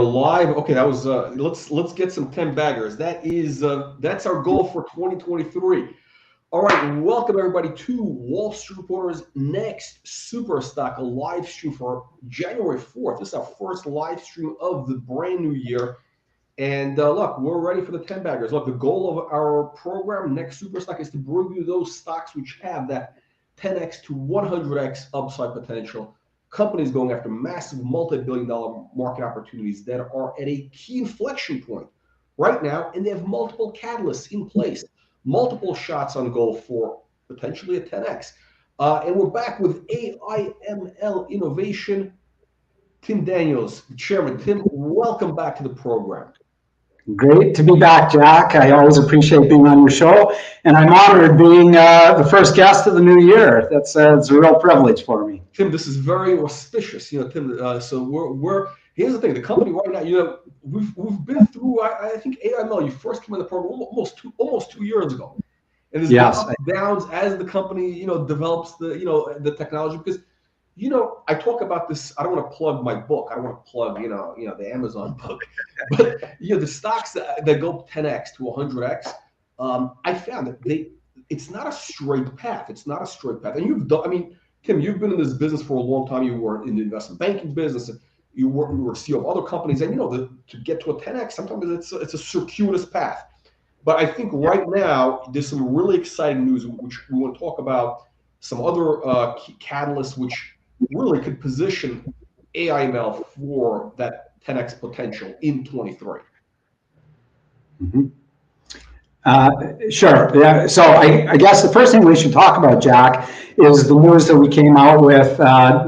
live. Okay, that was let's get some TenBaggers. That's our goal for 2023. All right, welcome everybody to Wall Street Reporter's next Super Stock, a live stream for January 4th. This is our first live stream of the brand new year. And look, we're ready for the TenBaggers. Look, the goal of our program, next Super Stock, is to bring you those stocks which have that 10x to 100x upside potential. Companies going after massive multi-billion-dollar market opportunities that are at a key inflection point right now, and they have multiple catalysts in place, multiple shots on goal for potentially a 10x. And we're back with AIML Innovation. Tim Daniels, Chairman. Tim, welcome back to the program. Great to be back, Jack. I always appreciate being on your show, and I'm honored being the first guest of the new year. It's a real privilege for me. Tim, this is very auspicious. You know, Tim. So we're here's the thing. The company right now, you know, we've been through. I think AIML. You first came in the program almost 2 years ago, and there's yes. ups and downs as the company develops the technology. Because I talk about this. I don't want to plug my book. I don't want to plug the Amazon book, but the stocks that go 10x to 100x. I found that it's not a straight path. It's not a straight path. And you've done. I mean, Tim, you've been in this business for a long time. You were in the investment banking business. You were CEO of other companies, and to get to a 10x, sometimes it's a circuitous path. But I think right now there's some really exciting news, which we want to talk about. Some other key catalysts which really could position AIML for that 10x potential in 23. Mm-hmm. Sure. Yeah. So I guess the first thing we should talk about, Jack, is the news that we came out with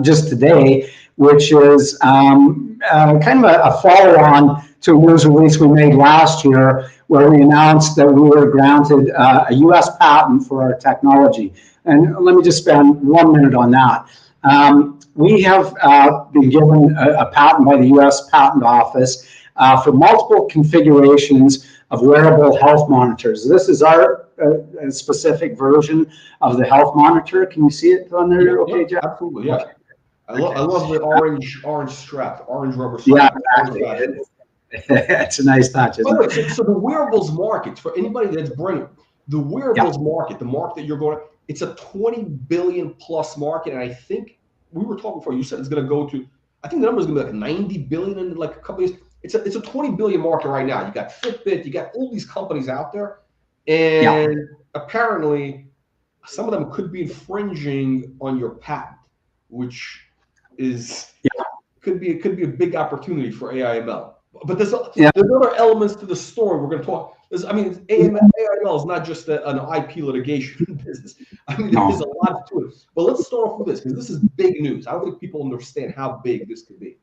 just today, which is kind of a follow-on to a news release we made last year, where we announced that we were granted a U.S. patent for our technology. And let me just spend 1 minute on that. We have been given a patent by the U.S. Patent Office for multiple configurations of wearable health monitors. This is our specific version of the health monitor. Can you see it on there? Yeah, okay, Jeff? Absolutely, yeah. Okay. I love the orange strap, orange rubber strap. Yeah, exactly. It's a nice touch, isn't it? So the wearables market, for anybody that's bringing the wearables market, the market that you're going to, it's a 20 billion plus market. And I think we were talking before, you said it's going to go to, I think the number is going to be like 90 billion in like a couple of years. It's a 20 billion market right now. You got Fitbit, you got all these companies out there. And apparently some of them could be infringing on your patent, which is could be a big opportunity for AIML. But there's other elements to the story we're going to talk. AIML is not just an IP litigation business. I mean, there's a lot to it. But let's start off with this, because this is big news. I don't think people understand how big this could be.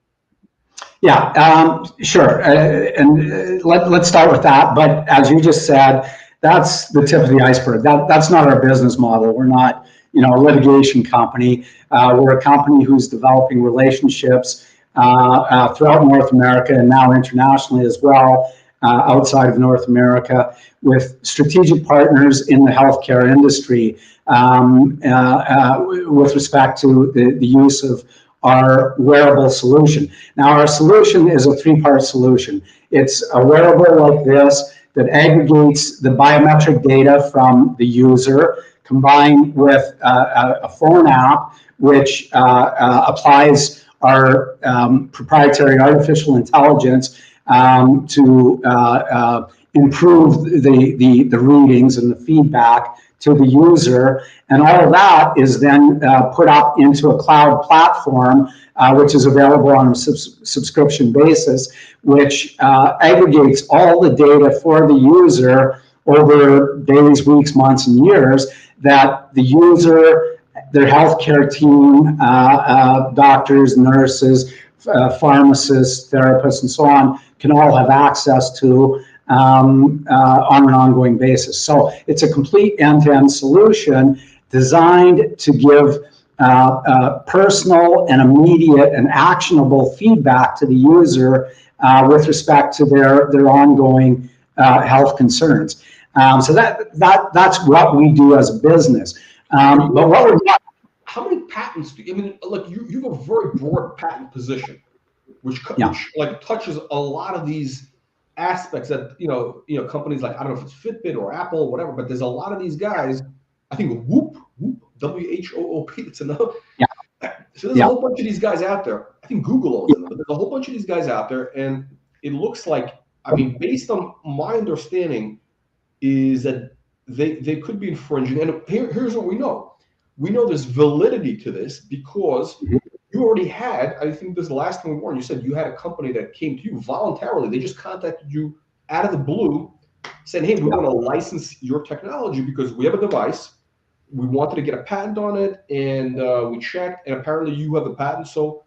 Yeah, sure. And let's start with that. But as you just said, that's the tip of the iceberg. That's not our business model. We're not, a litigation company. We're a company who's developing relationships throughout North America and now internationally as well, outside of North America, with strategic partners in the healthcare industry with respect to the use of our wearable solution. Now, our solution is a three-part solution. It's a wearable like this that aggregates the biometric data from the user, combined with a phone app, which applies our proprietary artificial intelligence to improve the readings and the feedback to the user. And all of that is then put up into a cloud platform, which is available on a subscription basis, which aggregates all the data for the user over days, weeks, months, and years that the user, their healthcare team, doctors, nurses, pharmacists, therapists, and so on, can all have access to on an ongoing basis. So it's a complete end-to-end solution designed to give personal and immediate and actionable feedback to the user with respect to their ongoing health concerns. So that's what we do as a business. But what we're not. How many patents do you, I mean, look, you have a very broad patent position. which like touches a lot of these aspects that companies like, I don't know if it's Fitbit or Apple or whatever, but there's a lot of these guys. I think Whoop, WHOOP. It's another. So there's a whole bunch of these guys out there. I think Google owns them, but there's a whole bunch of these guys out there, and it looks like, I mean, based on my understanding, is that they could be infringing. And here's what we know. We know there's validity to this because you already had, I think this is the last time we warned, you said you had a company that came to you voluntarily. They just contacted you out of the blue, saying, hey, we want to license your technology because we have a device. We wanted to get a patent on it, and we checked, and apparently you have the patent. So,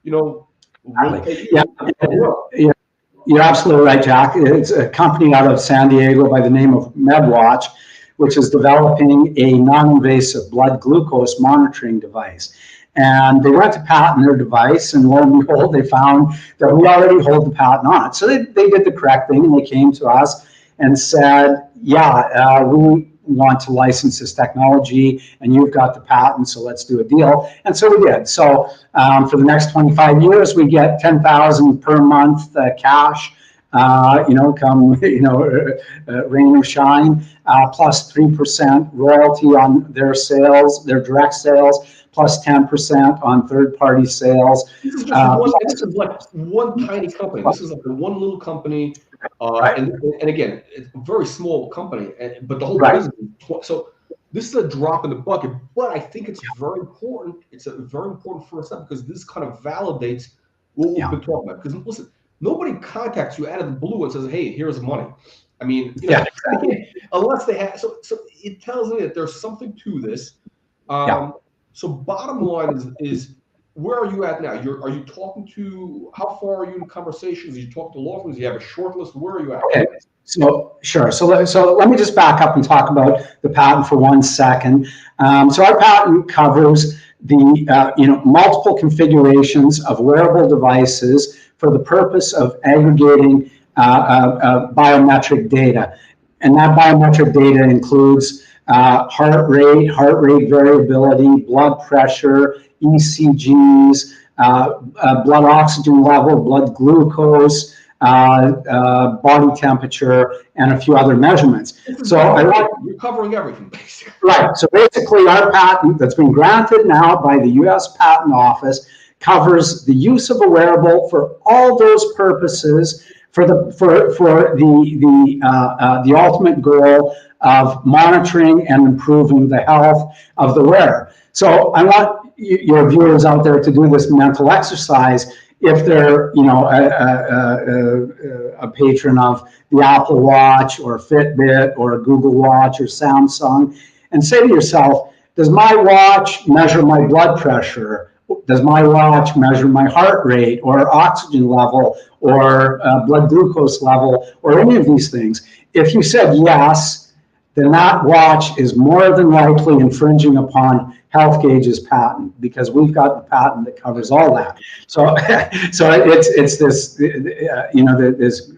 we'll take you. You're absolutely right, Jack. It's a company out of San Diego by the name of MedWatch, which is developing a non-invasive blood glucose monitoring device. And they went to patent their device, and lo and behold, they found that we already hold the patent on it. So they did the correct thing, and they came to us and said, yeah, we want to license this technology, and you've got the patent, so let's do a deal. And so we did. So for the next 25 years, we get $10,000 per month cash, come rain or shine, plus 3% royalty on their sales, their direct sales, plus 10% on third-party sales. This is just like one tiny company. This is like one little company. And again, it's a very small company, but the whole business. So this is a drop in the bucket, but I think it's very important. It's a very important first step because this kind of validates what we've been talking about. Because listen, nobody contacts you out of the blue and says, "Hey, here's money." I mean, unless they have. So it tells me that there's something to this. So bottom line is. Where are you at now? Are you talking to, how far are you in conversations? Are you talking to law firms? Do you have a short list? Where are you at? Okay. So sure. So let me just back up and talk about the patent for 1 second. So our patent covers the multiple configurations of wearable devices for the purpose of aggregating biometric data, and that biometric data includes heart rate variability, blood pressure, ECGs, blood oxygen level, blood glucose, body temperature, and a few other measurements. So you're covering everything, basically. Right. So basically, our patent that's been granted now by the U.S. Patent Office covers the use of a wearable for all those purposes for the ultimate goal of monitoring and improving the health of the wearer. So I want your viewers out there to do this mental exercise if they're a patron of the Apple Watch or Fitbit or Google Watch or Samsung, and say to yourself, does my watch measure my blood pressure? Does my watch measure my heart rate or oxygen level or blood glucose level or any of these things? If you said yes, then that watch is more than likely infringing upon HealthGauge's patent, because we've got the patent that covers all that. So it's this this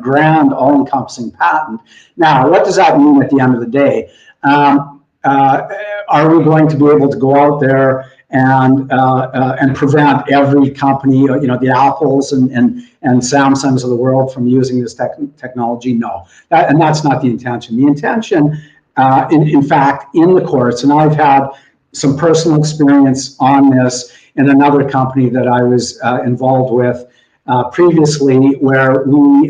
grand all-encompassing patent. Now, what does that mean at the end of the day? Are we going to be able to go out there and prevent every company, the Apples and Samsungs of the world from using this technology? No, and that's not the intention. The intention, in fact, in the courts, and I've had some personal experience on this in another company that I was involved with previously, where we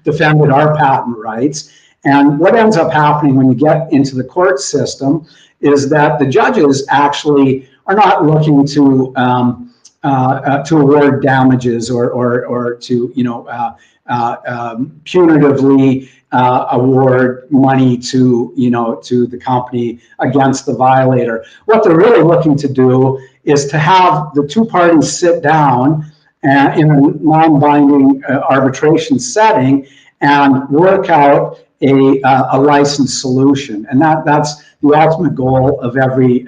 defended our patent rights. And what ends up happening when you get into the court system is that the judges actually are not looking to award damages or to punitively award money to the company against the violator. What they're really looking to do is to have the two parties sit down in a non-binding arbitration setting and work out a licensed solution. And that's the ultimate goal of every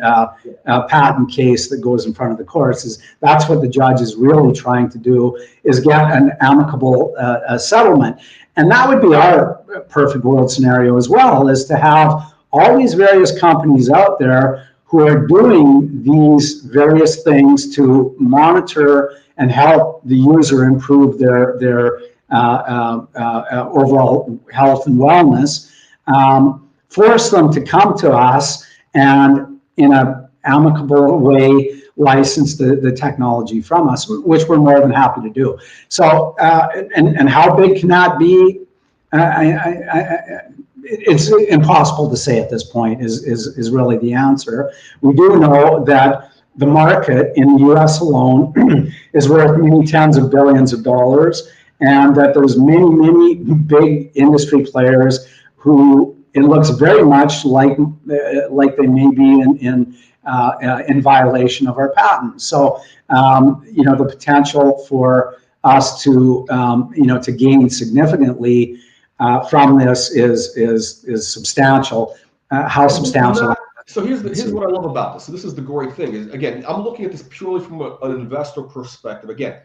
patent case that goes in front of the courts. Is that's what the judge is really trying to do, is get an amicable settlement. And that would be our perfect world scenario as well, is to have all these various companies out there who are doing these various things to monitor and help the user improve their overall health and wellness, force them to come to us and in an amicable way license the technology from us, which we're more than happy to do. So, and how big can that be? It's impossible to say at this point is really the answer. We do know that the market in the US alone is worth many tens of billions of dollars, and that there's many big industry players who it looks very much like they may be in violation of our patent. So the potential for us to to gain significantly from this is substantial. How substantial? So here's what I love about this. So this is the great thing is, again, I'm looking at this purely from an investor perspective. Again,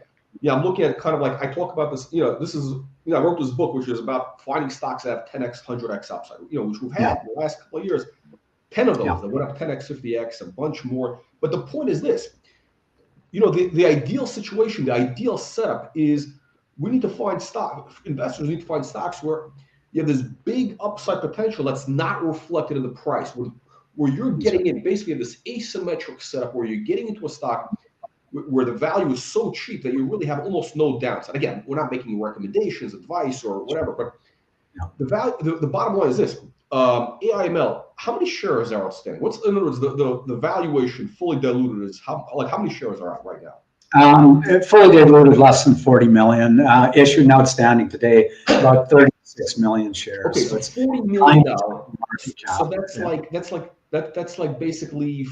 I'm looking at it kind of like I talk about this. This is I wrote this book which is about finding stocks that have 10x, 100x upside. Which we've had in the last couple of years. 10 of those that went up 10x, 50x, a bunch more. But the point is this: the ideal situation, the ideal setup is we need to find investors need to find stocks where you have this big upside potential that's not reflected in the price, where you're getting in basically in this asymmetric setup where you're getting into a stock where the value is so cheap that you really have almost no downside. Again, we're not making recommendations, advice, or whatever, but the value, the bottom line is this: AIML, how many shares are outstanding? What's, in other words, the valuation fully diluted is how many shares are out right now? Fully diluted, less than 40 million. Issued and outstanding today, about 36 million shares. Okay, so it's $40 million market cap. So that's like basically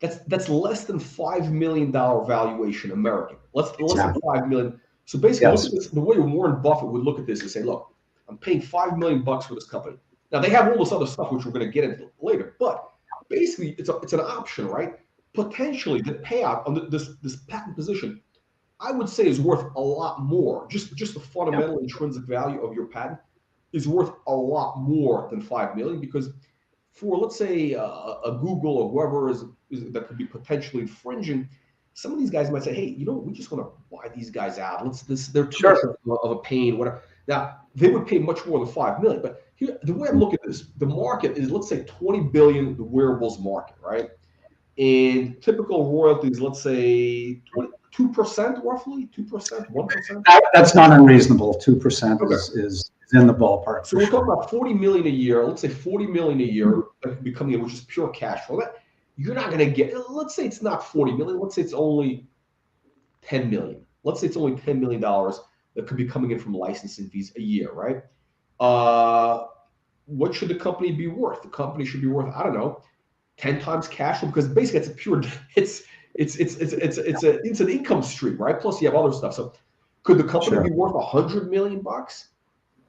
that's less than $5 million valuation American. Less than 5 million. So basically, look at this, the way Warren Buffett would look at this and say, look, I'm paying $5 million for this company. Now they have all this other stuff which we're going to get into later, but basically it's an option, right? Potentially the payout on this patent position, I would say, is worth a lot more. Just the fundamental intrinsic value of your patent is worth a lot more than 5 million, because for, let's say, a Google or whoever is that could be potentially infringing, some of these guys might say, hey, we just want to buy these guys out. They're too much of a pain, whatever. Now they would pay much more than 5 million, but here, the way I look at this, the market is, let's say, 20 billion, the wearables market, right? And typical royalties, let's say 2% roughly, 2%, 1%. That's not unreasonable. 2% is in the ballpark. So we're talking about 40 million a year. Let's say 40 million a year that could be coming in, which is pure cash flow. That you're not going to get. Let's say it's not 40 million. Let's say it's only 10 million. Let's say it's only $10 million that could be coming in from licensing fees a year, right? What should the company be worth? The company should be worth, I don't know, 10 times cash flow, because basically it's a pure, it's an income stream, right? Plus you have other stuff. So could the company be worth $100 million?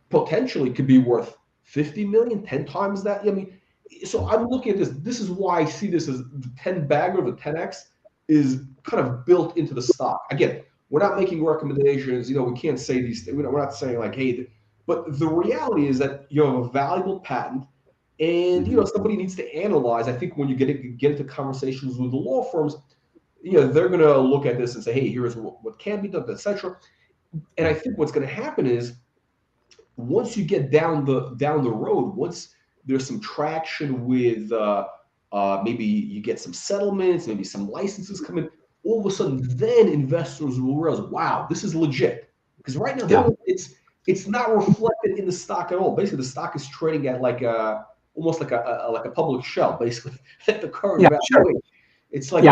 Potentially could be worth 50 million, 10 times that. I mean, so I'm looking at this. This is why I see this as the TenBagger, the 10x is kind of built into the stock. Again, we're not making recommendations. We can't say these things. We're not saying like, hey, but the reality is that you have a valuable patent. And somebody needs to analyze. I think when you get into conversations with the law firms, they're going to look at this and say, "Hey, here's what can be done, etc." And I think what's going to happen is, once you get down the road, once there's some traction with maybe you get some settlements, maybe some licenses come in, all of a sudden, then investors will realize, "Wow, this is legit." Because right now, it's not reflected in the stock at all. Basically, the stock is trading at like almost like a public shell, basically, at the current value. It's like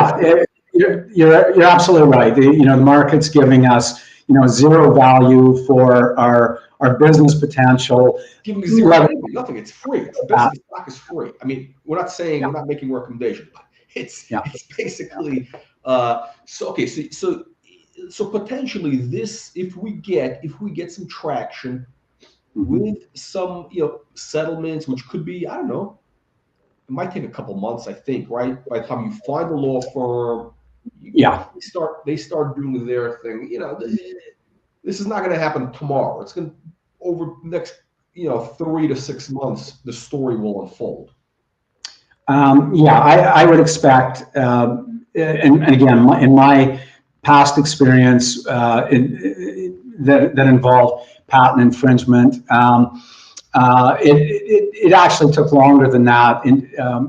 you're absolutely right. The market's giving us zero value for our business potential. Giving zero nothing. It's free. Basically, the stock is free. I mean, we're not saying we're not making recommendations, but it's basically so potentially this, if we get some traction with some settlements, which could be, I don't know, it might take a couple months, I think, right? By the time you find the law firm, they start doing their thing. This is not going to happen tomorrow. It's going to, over the next 3 to 6 months, the story will unfold. I would expect, and again, in my past experience that involved patent infringement. It actually took longer than that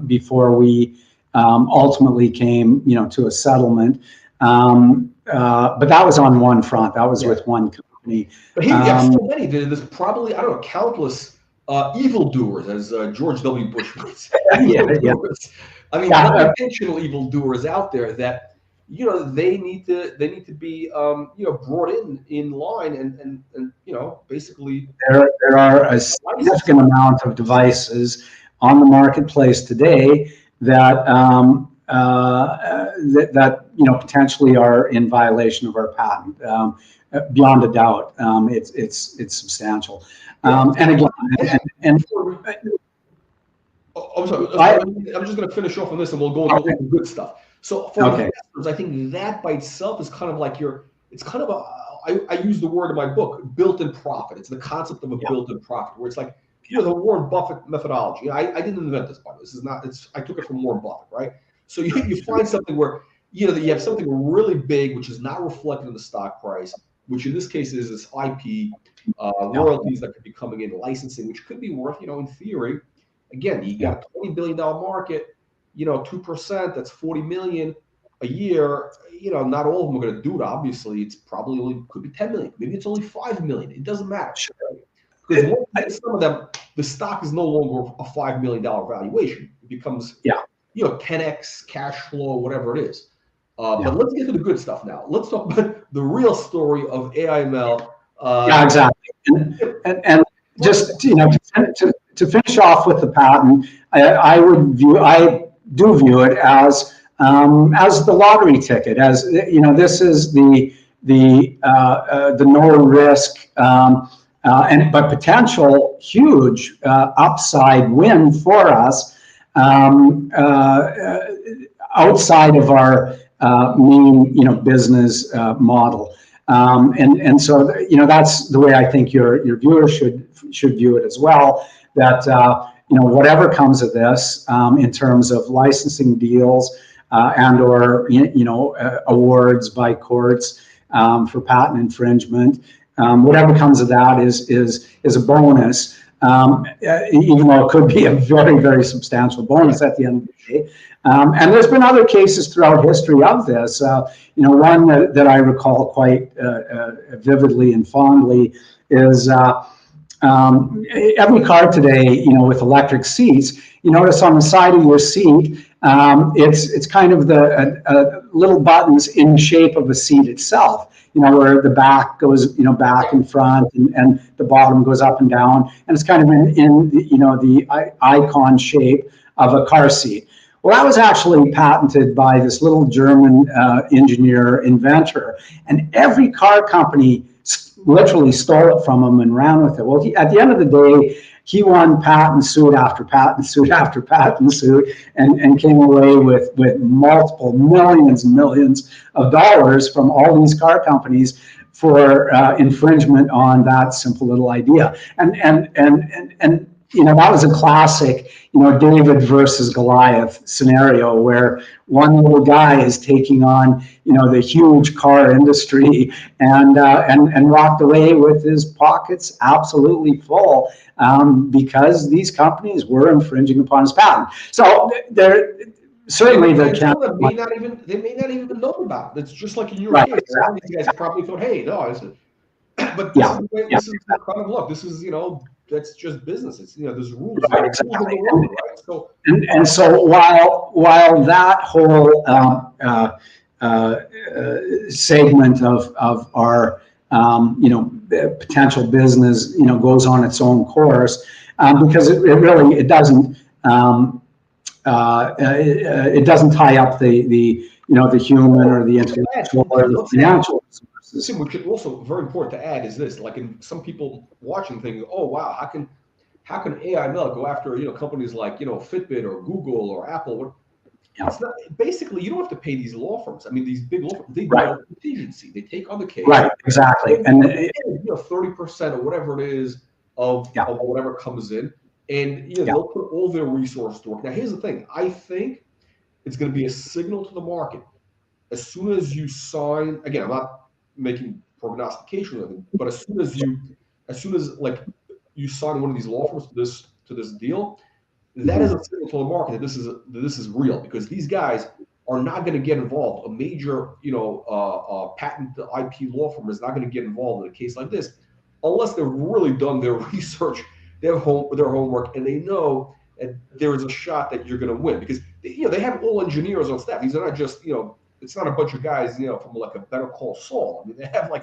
before we ultimately came, to a settlement. But that was on one front. That was with one company. But here you have so many. There's probably, I don't know, countless evildoers, as George W. Bush would say. I mean, unintentional evildoers out there that, they need to be, brought in line and basically. There are a significant amount of devices on the marketplace today that potentially are in violation of our patent. Beyond a doubt, it's substantial. And again, I'm sorry. I'm just going to finish off on this, and we'll go into the good stuff. So for investors, I think that by itself is kind of like it's kind of I use the word in my book, built-in profit. It's the concept of a built-in profit, where it's like, the Warren Buffett methodology. I didn't invent this, by the way. This is not. I took it from Warren Buffett, right? So you find something where you have something really big, which is not reflected in the stock price, which in this case is this IP, royalties that could be coming in, licensing, which could be worth, in theory. Again, you got a $20 billion market, 2%, that's 40 million a year. Not all of them are going to do it. Obviously, it's probably only could be 10 million. Maybe it's only 5 million. It doesn't matter. Because some of them, the stock is no longer a $5 million valuation. It becomes 10x cash flow, whatever it is. But let's get to the good stuff now. Let's talk about the real story of AIML. Exactly. And just to finish off with the patent, I do view it as the lottery ticket. As this is the no risk but potential huge upside win for us outside of our main business model. And so that's the way I think your viewers should view it as well. That whatever comes of this in terms of licensing deals and or awards by courts for patent infringement, whatever comes of that is a bonus, even though it could be a very, very substantial bonus at the end of the day. And there's been other cases throughout history of this. One that I recall quite vividly and fondly is every car today, with electric seats, you notice on the side of your seat, it's kind of the little buttons in the shape of a seat itself. Where the back goes, back and front, and the bottom goes up and down, and it's kind of in the icon shape of a car seat. Well, that was actually patented by this little German engineer inventor, and every car company literally stole it from him and ran with it. Well, at the end of the day, he won patent suit after patent suit after patent suit, and came away with multiple millions and millions of dollars from all these car companies for infringement on that simple little idea. And that was a classic, David versus Goliath scenario, where one little guy is taking on, the huge car industry, and walked away with his pockets absolutely full, because these companies were infringing upon his patent. So they're certainly they may not even know about it. It's just like in your case. Exactly. These guys probably thought, hey, no, but this is the kind of look. This is that's just business. It's there's rules. Exactly. Rules right? So so while that whole segment of our potential business goes on its own course, because it doesn't tie up the human or the intellectual or the financial resources. Which is also very important to add is this: like, in some people watching think, oh wow, how can AIML go after companies like Fitbit or Google or Apple? It's not, basically, you don't have to pay these law firms. I mean, these big law firms, they do a contingency. They take on the case. Right, exactly. And 30% or whatever it is of whatever comes in, and they'll put all their resources to work. Now, here's the thing: I think it's going to be a signal to the market, as soon as you sign, again, I'm not making prognostication of anything, but as soon as like you sign one of these law firms to this deal, that is a signal to the market that this is real, because these guys are not going to get involved. A major, patent IP law firm is not going to get involved in a case like this unless they've really done their research, their homework, and they know that there is a shot that you're going to win, because they have all engineers on staff. These are not just it's not a bunch of guys from like a Better Call Saul. I mean, they have like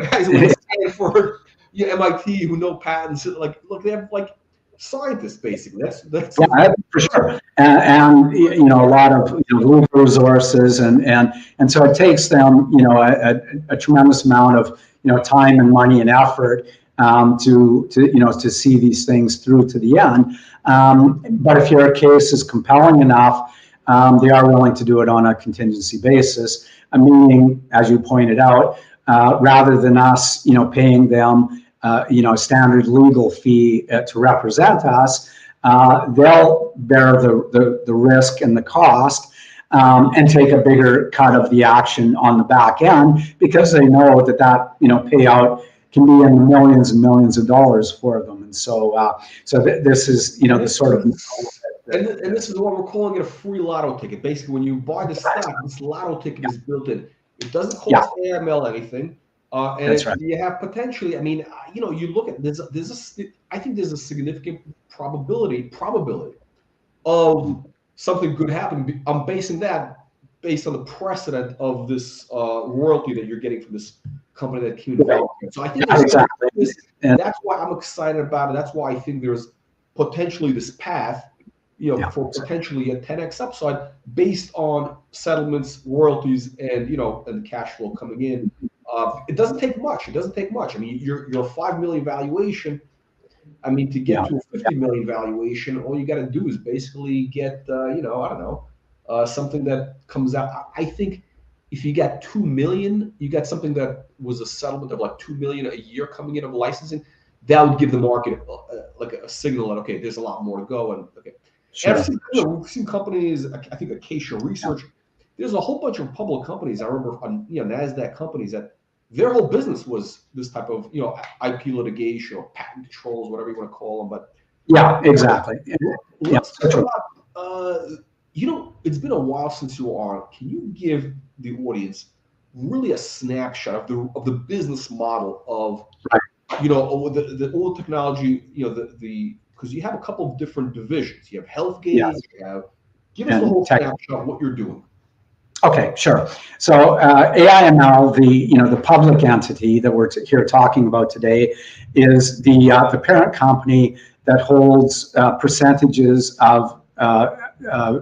guys like Stanford, MIT who know patents. Like, look, they have like scientists basically. That's for sure, and a lot of local resources, and so it takes them a tremendous amount of time and money and effort to see these things through to the end. But if your case is compelling enough, they are willing to do it on a contingency basis, meaning, as you pointed out, rather than us paying them a standard legal fee to represent us, they'll bear the risk and the cost, and take a bigger cut of the action on the back end, because they know that payout can be in the millions and millions of dollars for them. And so this is the sort of and this is why we're calling it a free lotto ticket. Basically, when you buy the stock, this lotto ticket is built in. It doesn't cost AIML anything. And That's right. You have potentially, I mean, you look at I think there's a significant probability of something good happening. I'm basing that based on the precedent of this royalty that you're getting from this company that came to. So I think that's why I'm excited about it. That's why I think there's potentially this path, for potentially a 10x upside based on settlements, royalties, and and the cash flow coming in. It doesn't take much. I mean, you're a $5 million valuation. I mean, to get to a $50 million valuation, all you got to do is basically get, I don't know, something that comes out. I think if you got 2 million, you got something that was a settlement of like 2 million a year coming in of licensing. That would give the market like a signal that, okay, there's a lot more to go. And okay, sure. We've seen companies. I think Acacia Research. There's a whole bunch of public companies. I remember on NASDAQ companies that their whole business was this type of IP litigation or patent controls, whatever you want to call them. But exactly. Let's talk about, it's been a while since you were on. Can you give the audience really a snapshot of the business model of the old technology, because you have a couple of different divisions. You have HealthGauge. Give us the whole snapshot of what you're doing. Okay, sure. So AIML, the public entity that we're here talking about today, is the parent company that holds percentages of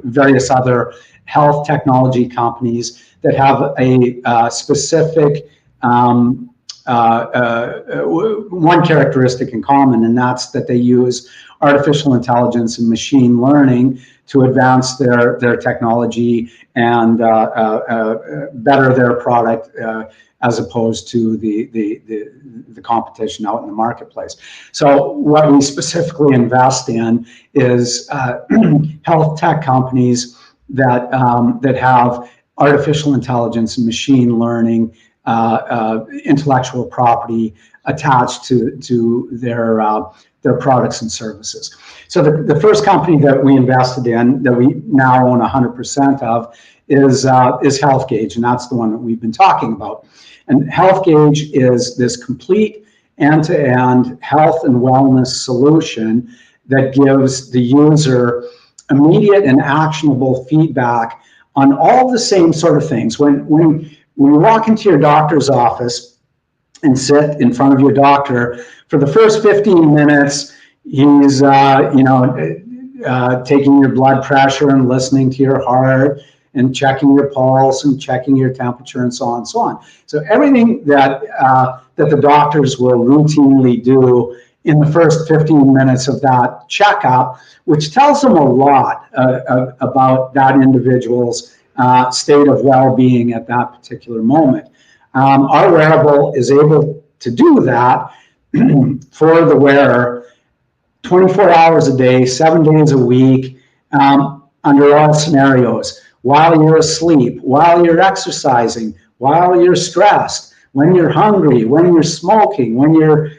various other health technology companies that have a specific one characteristic in common, and that's that they use artificial intelligence and machine learning to advance their technology and better their product as opposed to the competition out in the marketplace. So what we specifically invest in is health tech companies that have artificial intelligence and machine learning, intellectual property attached to their products and services. So the first company that we invested in, that we now own 100% of, is HealthGauge, and that's the one that we've been talking about. And HealthGauge is this complete end-to-end health and wellness solution that gives the user immediate and actionable feedback on all the same sort of things. When you walk into your doctor's office and sit in front of your doctor, for the first 15 minutes, he's taking your blood pressure and listening to your heart and checking your pulse and checking your temperature and so on and so on. So everything that the doctors will routinely do in the first 15 minutes of that checkup, which tells them a lot about that individual's state of well-being at that particular moment. Our wearable is able to do that for the wearer 24 hours a day, 7 days a week, under all scenarios. while you're asleep, while you're exercising, while you're stressed, when you're hungry, when you're smoking, when you're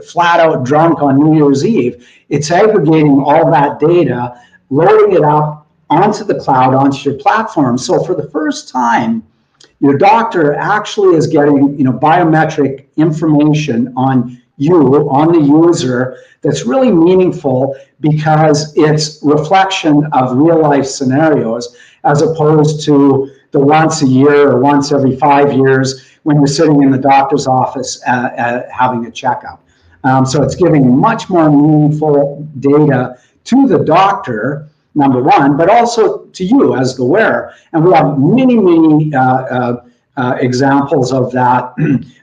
flat out drunk on New Year's Eve. It's aggregating all that data, loading it up onto the cloud, onto your platform. So for the first time, your doctor actually is getting, biometric information on you, on the user, that's really meaningful because it's reflection of real life scenarios, as opposed to the once a year or once every 5 years when you're sitting in the doctor's office having a checkup. So it's giving much more meaningful data to the doctor, number one, but also to you as the wearer. And we have many examples of that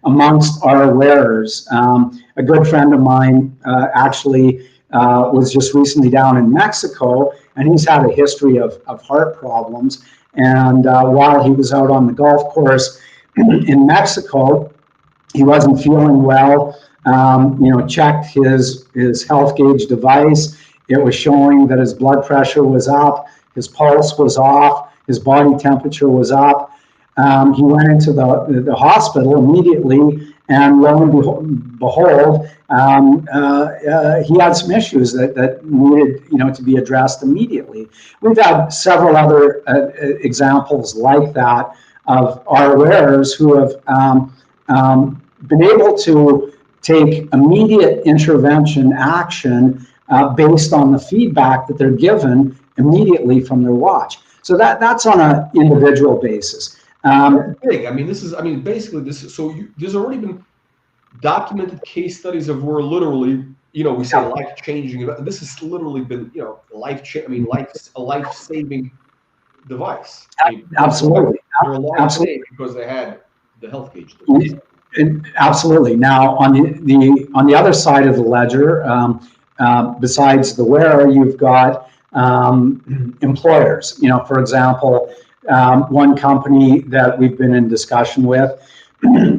amongst our wearers. A good friend of mine actually was just recently down in Mexico, and he's had a history of heart problems. And while he was out on the golf course in Mexico, he wasn't feeling well. Checked his health gauge device. It was showing that his blood pressure was up, his pulse was off, his body temperature was up. He went into the hospital immediately, and lo and behold, he had some issues that needed, to be addressed immediately. We've had several other examples like that of our wearers who have been able to take immediate intervention action based on the feedback that they're given immediately from their watch. So that's on an individual basis. Big. Basically there's already been documented case studies of where literally, we say life-changing. This has literally been, a life-saving device. Absolutely. They're alive today because they had the health gauge device. Absolutely. Now, on the other side of the ledger, besides the wearer, you've got employers. For example, one company that we've been in discussion with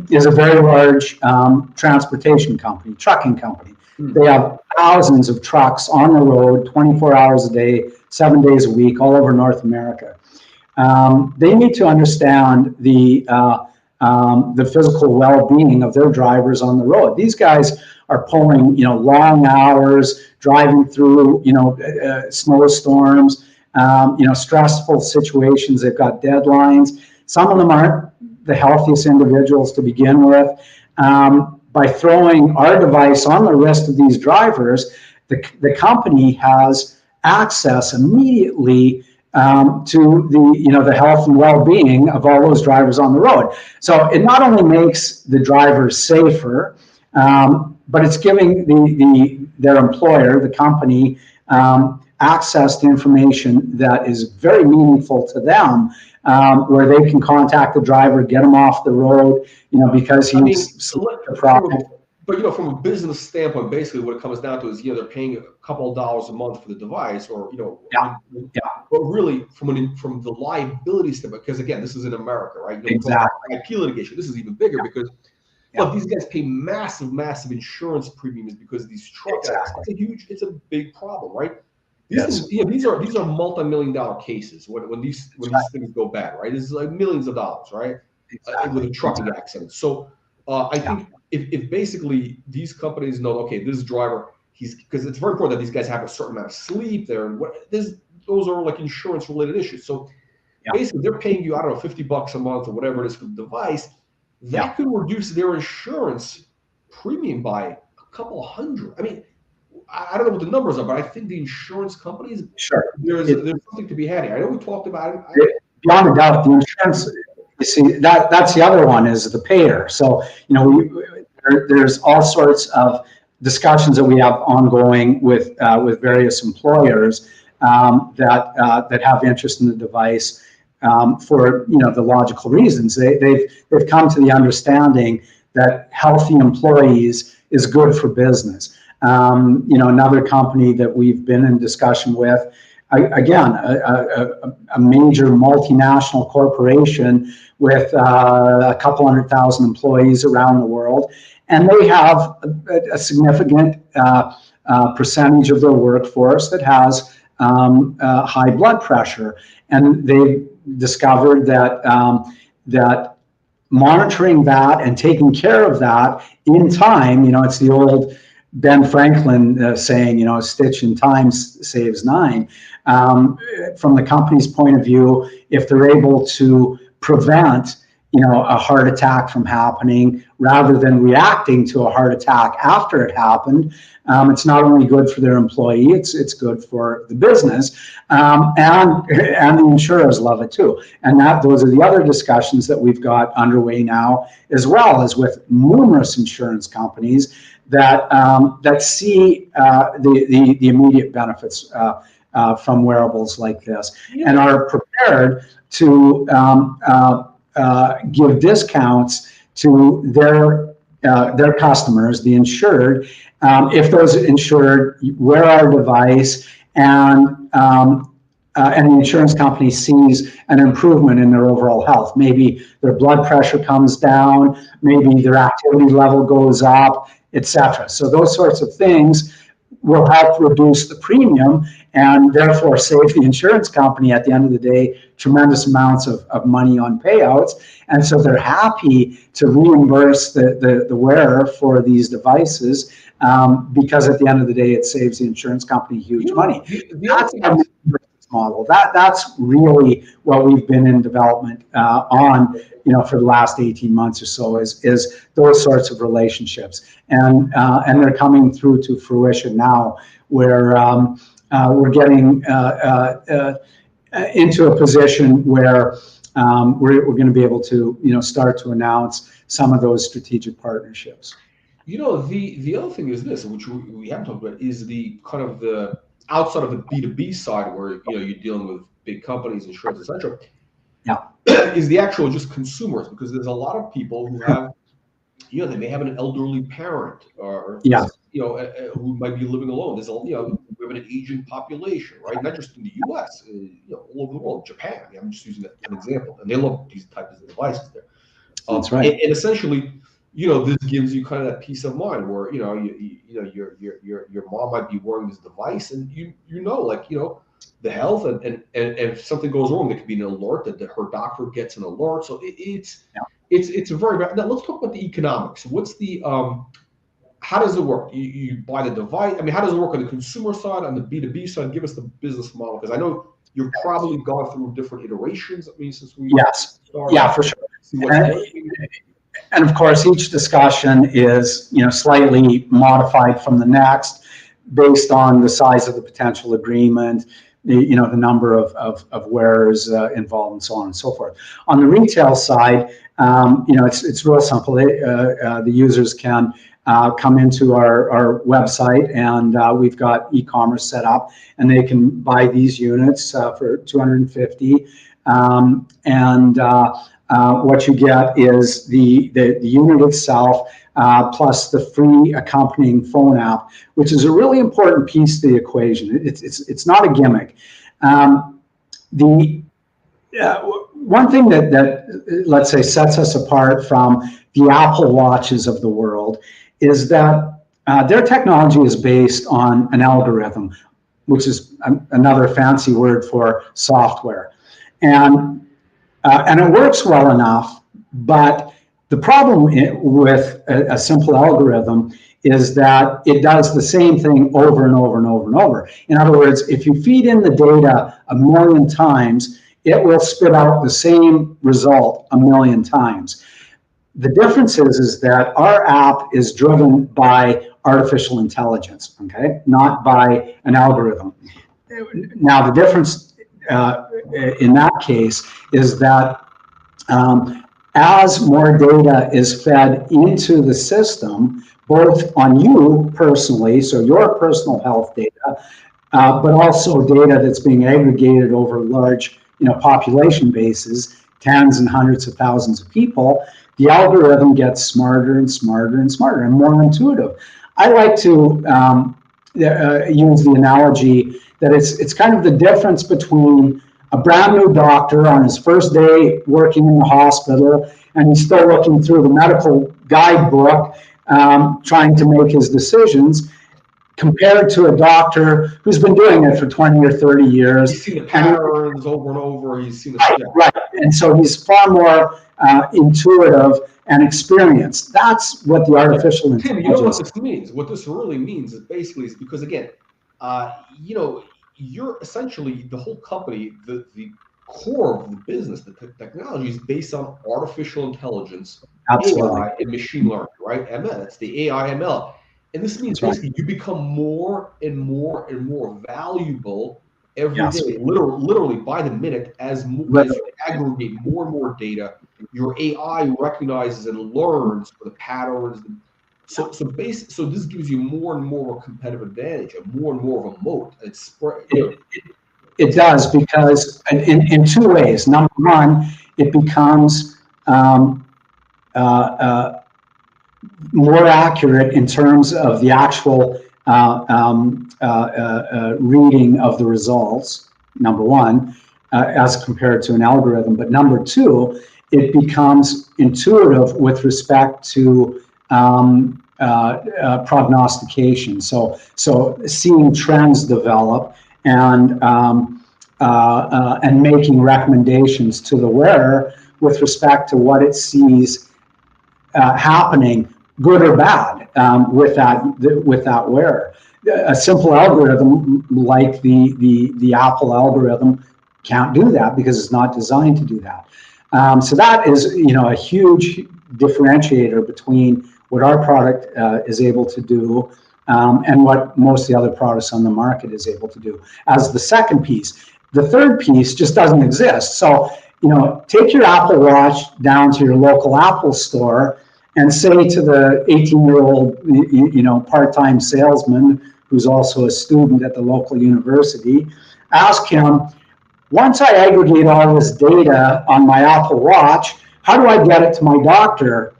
is a very large transportation company, trucking company. They have thousands of trucks on the road, 24 hours a day, 7 days a week, all over North America. They need to understand the physical well-being of their drivers on the road. These guys are pulling, long hours, driving through, snowstorms, stressful situations. They've got deadlines. Some of them aren't the healthiest individuals to begin with. By throwing our device on the wrist of these drivers, the company has access immediately to the health and well-being of all those drivers on the road. So it not only makes the drivers safer, but it's giving their employer, the company, access to information that is very meaningful to them, where they can contact the driver, get him off the road, because he's a problem. But from a business standpoint, basically what it comes down to is they're paying a couple of dollars a month for the device, or but really from the liability standpoint, because again, this is in America, right? Exactly. IP litigation. This is even bigger because look, these guys pay massive insurance premiums because these trucks. Exactly. It's a big problem, right? These are multi-million-dollar cases when these things go bad, right? This is like millions of dollars, right? With a trucking accident. So I think if basically these companies know, okay, this driver, because it's very important that these guys have a certain amount of sleep there, and those are like insurance related issues. So basically they're paying you, I don't know, $50 a month or whatever it is for the device. That could reduce their insurance premium by a couple hundred. I don't know what the numbers are, but I think the insurance companies, there's something to be had here. I know we talked about it. Beyond a doubt, the insurance, you see, that's the other one, is the payer. So, there's all sorts of discussions that we have ongoing with various employers that have interest in the device for the logical reasons. They've come to the understanding that healthy employees is good for business. Another company that we've been in discussion with, again, a major multinational corporation with a couple 100,000 employees around the world, and they have a significant percentage of their workforce that has high blood pressure, and they discovered that that monitoring that and taking care of that in time, it's the old Ben Franklin saying, a stitch in time saves nine. From the company's point of view, if they're able to prevent a heart attack from happening rather than reacting to a heart attack after it happened, it's not only good for their employee, it's good for the business, and the insurers love it too. And those are the other discussions that we've got underway now, as well as with numerous insurance companies that see the immediate benefits from wearables like this, and are prepared to give discounts to their customers, the insured, if those insured wear our device and the insurance company sees an improvement in their overall health. Maybe their blood pressure comes down, maybe their activity level goes up, etc. So those sorts of things will help reduce the premium and therefore save the insurance company at the end of the day tremendous amounts of money on payouts. And so they're happy to reimburse the wearer for these devices because at the end of the day it saves the insurance company huge money. That's the model. That's really what we've been in development on for the last 18 months or so, is those sorts of relationships, and they're coming through to fruition now, where we're getting into a position where we're going to be able to start to announce some of those strategic partnerships. The other thing is this, which we haven't talked about, is the kind of the outside of the B2B side, where you're dealing with big companies, insurance, etc. Yeah, is the actual just consumers, because there's a lot of people who have, they may have an elderly parent, or who might be living alone. There's we have an aging population, right? Not just in the U.S., all over the world, Japan. I'm just using that as an example, and they love these types of devices there. That's right. And essentially, this gives you kind of that peace of mind where your mom might be wearing this device, and the health, and if something goes wrong, there could be an alert that her doctor gets an alert. So it's a very bad. Now let's talk about the economics. What's the how does it work? You buy the device. I mean, how does it work on the consumer side, on the B2B side? Give us the business model, because I know you've probably gone through different iterations. I mean, since we started. Yeah, for sure. And of course, each discussion is slightly modified from the next based on the size of the potential agreement, the number of wearers involved, and so on and so forth. On the retail side, it's real simple. The users can come into our website, and we've got e-commerce set up, and they can buy these units for $250, what you get is the unit itself, plus the free accompanying phone app, which is a really important piece of the equation. It's not a gimmick. One thing that let's say sets us apart from the Apple Watches of the world is that their technology is based on an algorithm, which is another fancy word for software, and it works well enough. But the problem with a simple algorithm is that it does the same thing over and over and over and over. In other words, if you feed in the data 1,000,000 times, it will spit out the same result 1,000,000 times. The difference is that our app is driven by artificial intelligence, okay, not by an algorithm. Now, the difference in that case is that as more data is fed into the system, both on you personally, so your personal health data, but also data that's being aggregated over large population bases, tens and hundreds of thousands of people, the algorithm gets smarter and smarter and smarter and more intuitive. I like to use the analogy that it's kind of the difference between a brand new doctor on his first day working in the hospital, and he's still looking through the medical guidebook, trying to make his decisions, compared to a doctor who's been doing it for 20 or 30 years. He's seen the patterns over and over. He's seen the right. And so he's far more intuitive and experienced. That's what the artificial intelligence. Tim, you know what this means? What this really means is basically is because again, you know, you're essentially the whole company, the core of the business, the technology is based on artificial intelligence, Absolutely. AI, and machine learning, right? ML, it's the AIML. And this means basically you become more and more and more valuable every day, literally by the minute, as you aggregate more and more data, your AI recognizes and learns the patterns. So this gives you more and more of a competitive advantage, and more of a moat. It does, because in two ways. Number one, it becomes more accurate in terms of the actual reading of the results, number one, as compared to an algorithm. But number two, it becomes intuitive with respect to prognostication. So seeing trends develop and making recommendations to the wearer with respect to what it sees happening, good or bad, with that wearer. A simple algorithm like the Apple algorithm can't do that because it's not designed to do that. So that is, you know, a huge differentiator between what our product is able to do and what most of the other products on the market is able to do. As the second piece, the third piece just doesn't exist. So, you know, take your Apple Watch down to your local Apple store and say to the 18-year-old, you know, part-time salesman who's also a student at the local university, ask him, once I aggregate all this data on my Apple Watch, how do I get it to my doctor?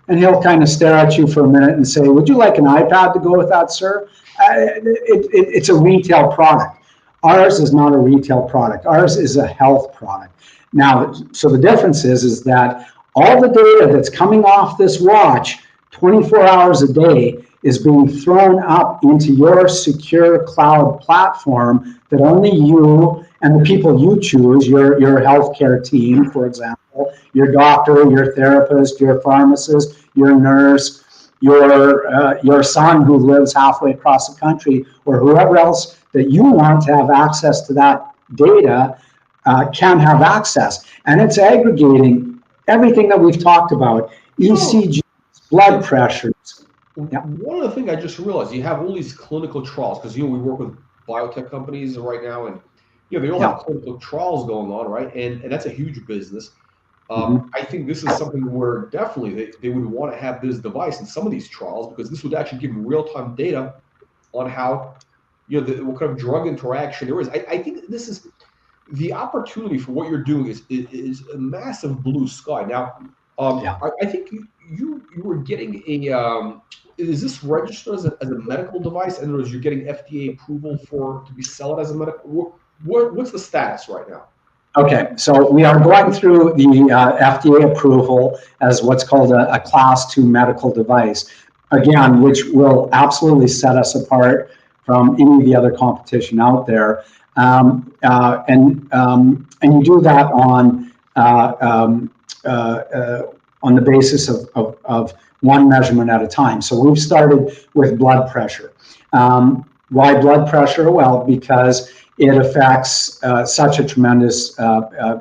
And he'll kind of stare at you for a minute and say, would you like an iPad to go with that, sir? It's a retail product. Ours is not a retail product. Ours is a health product. Now, so the difference is that all the data that's coming off this watch 24 hours a day is being thrown up into your secure cloud platform that only you and the people you choose, your healthcare team, for example, your doctor, your therapist, your pharmacist, your nurse, your son who lives halfway across the country, or whoever else that you want to have access to that data can have access. And it's aggregating everything that we've talked about, ECGs, blood pressures. Yeah. One of the things I just realized, you have all these clinical trials, because, you know, we work with biotech companies right now, and, you know, they all have clinical trials going on, right? And that's a huge business. I think this is something where definitely they would want to have this device in some of these trials, because this would actually give them real-time data on how, you know, what kind of drug interaction there is. I think this is the opportunity for what you're doing is a massive blue sky. Now, I think you were getting a is this registered as a medical device, and you're getting FDA approval to be sold as a medical? What's the status right now? Okay, so we are going through the FDA approval as what's called a Class 2 medical device, again, which will absolutely set us apart from any of the other competition out there. And you do that on the basis of one measurement at a time. So we've started with blood pressure. Why blood pressure? Well, because it affects such a tremendous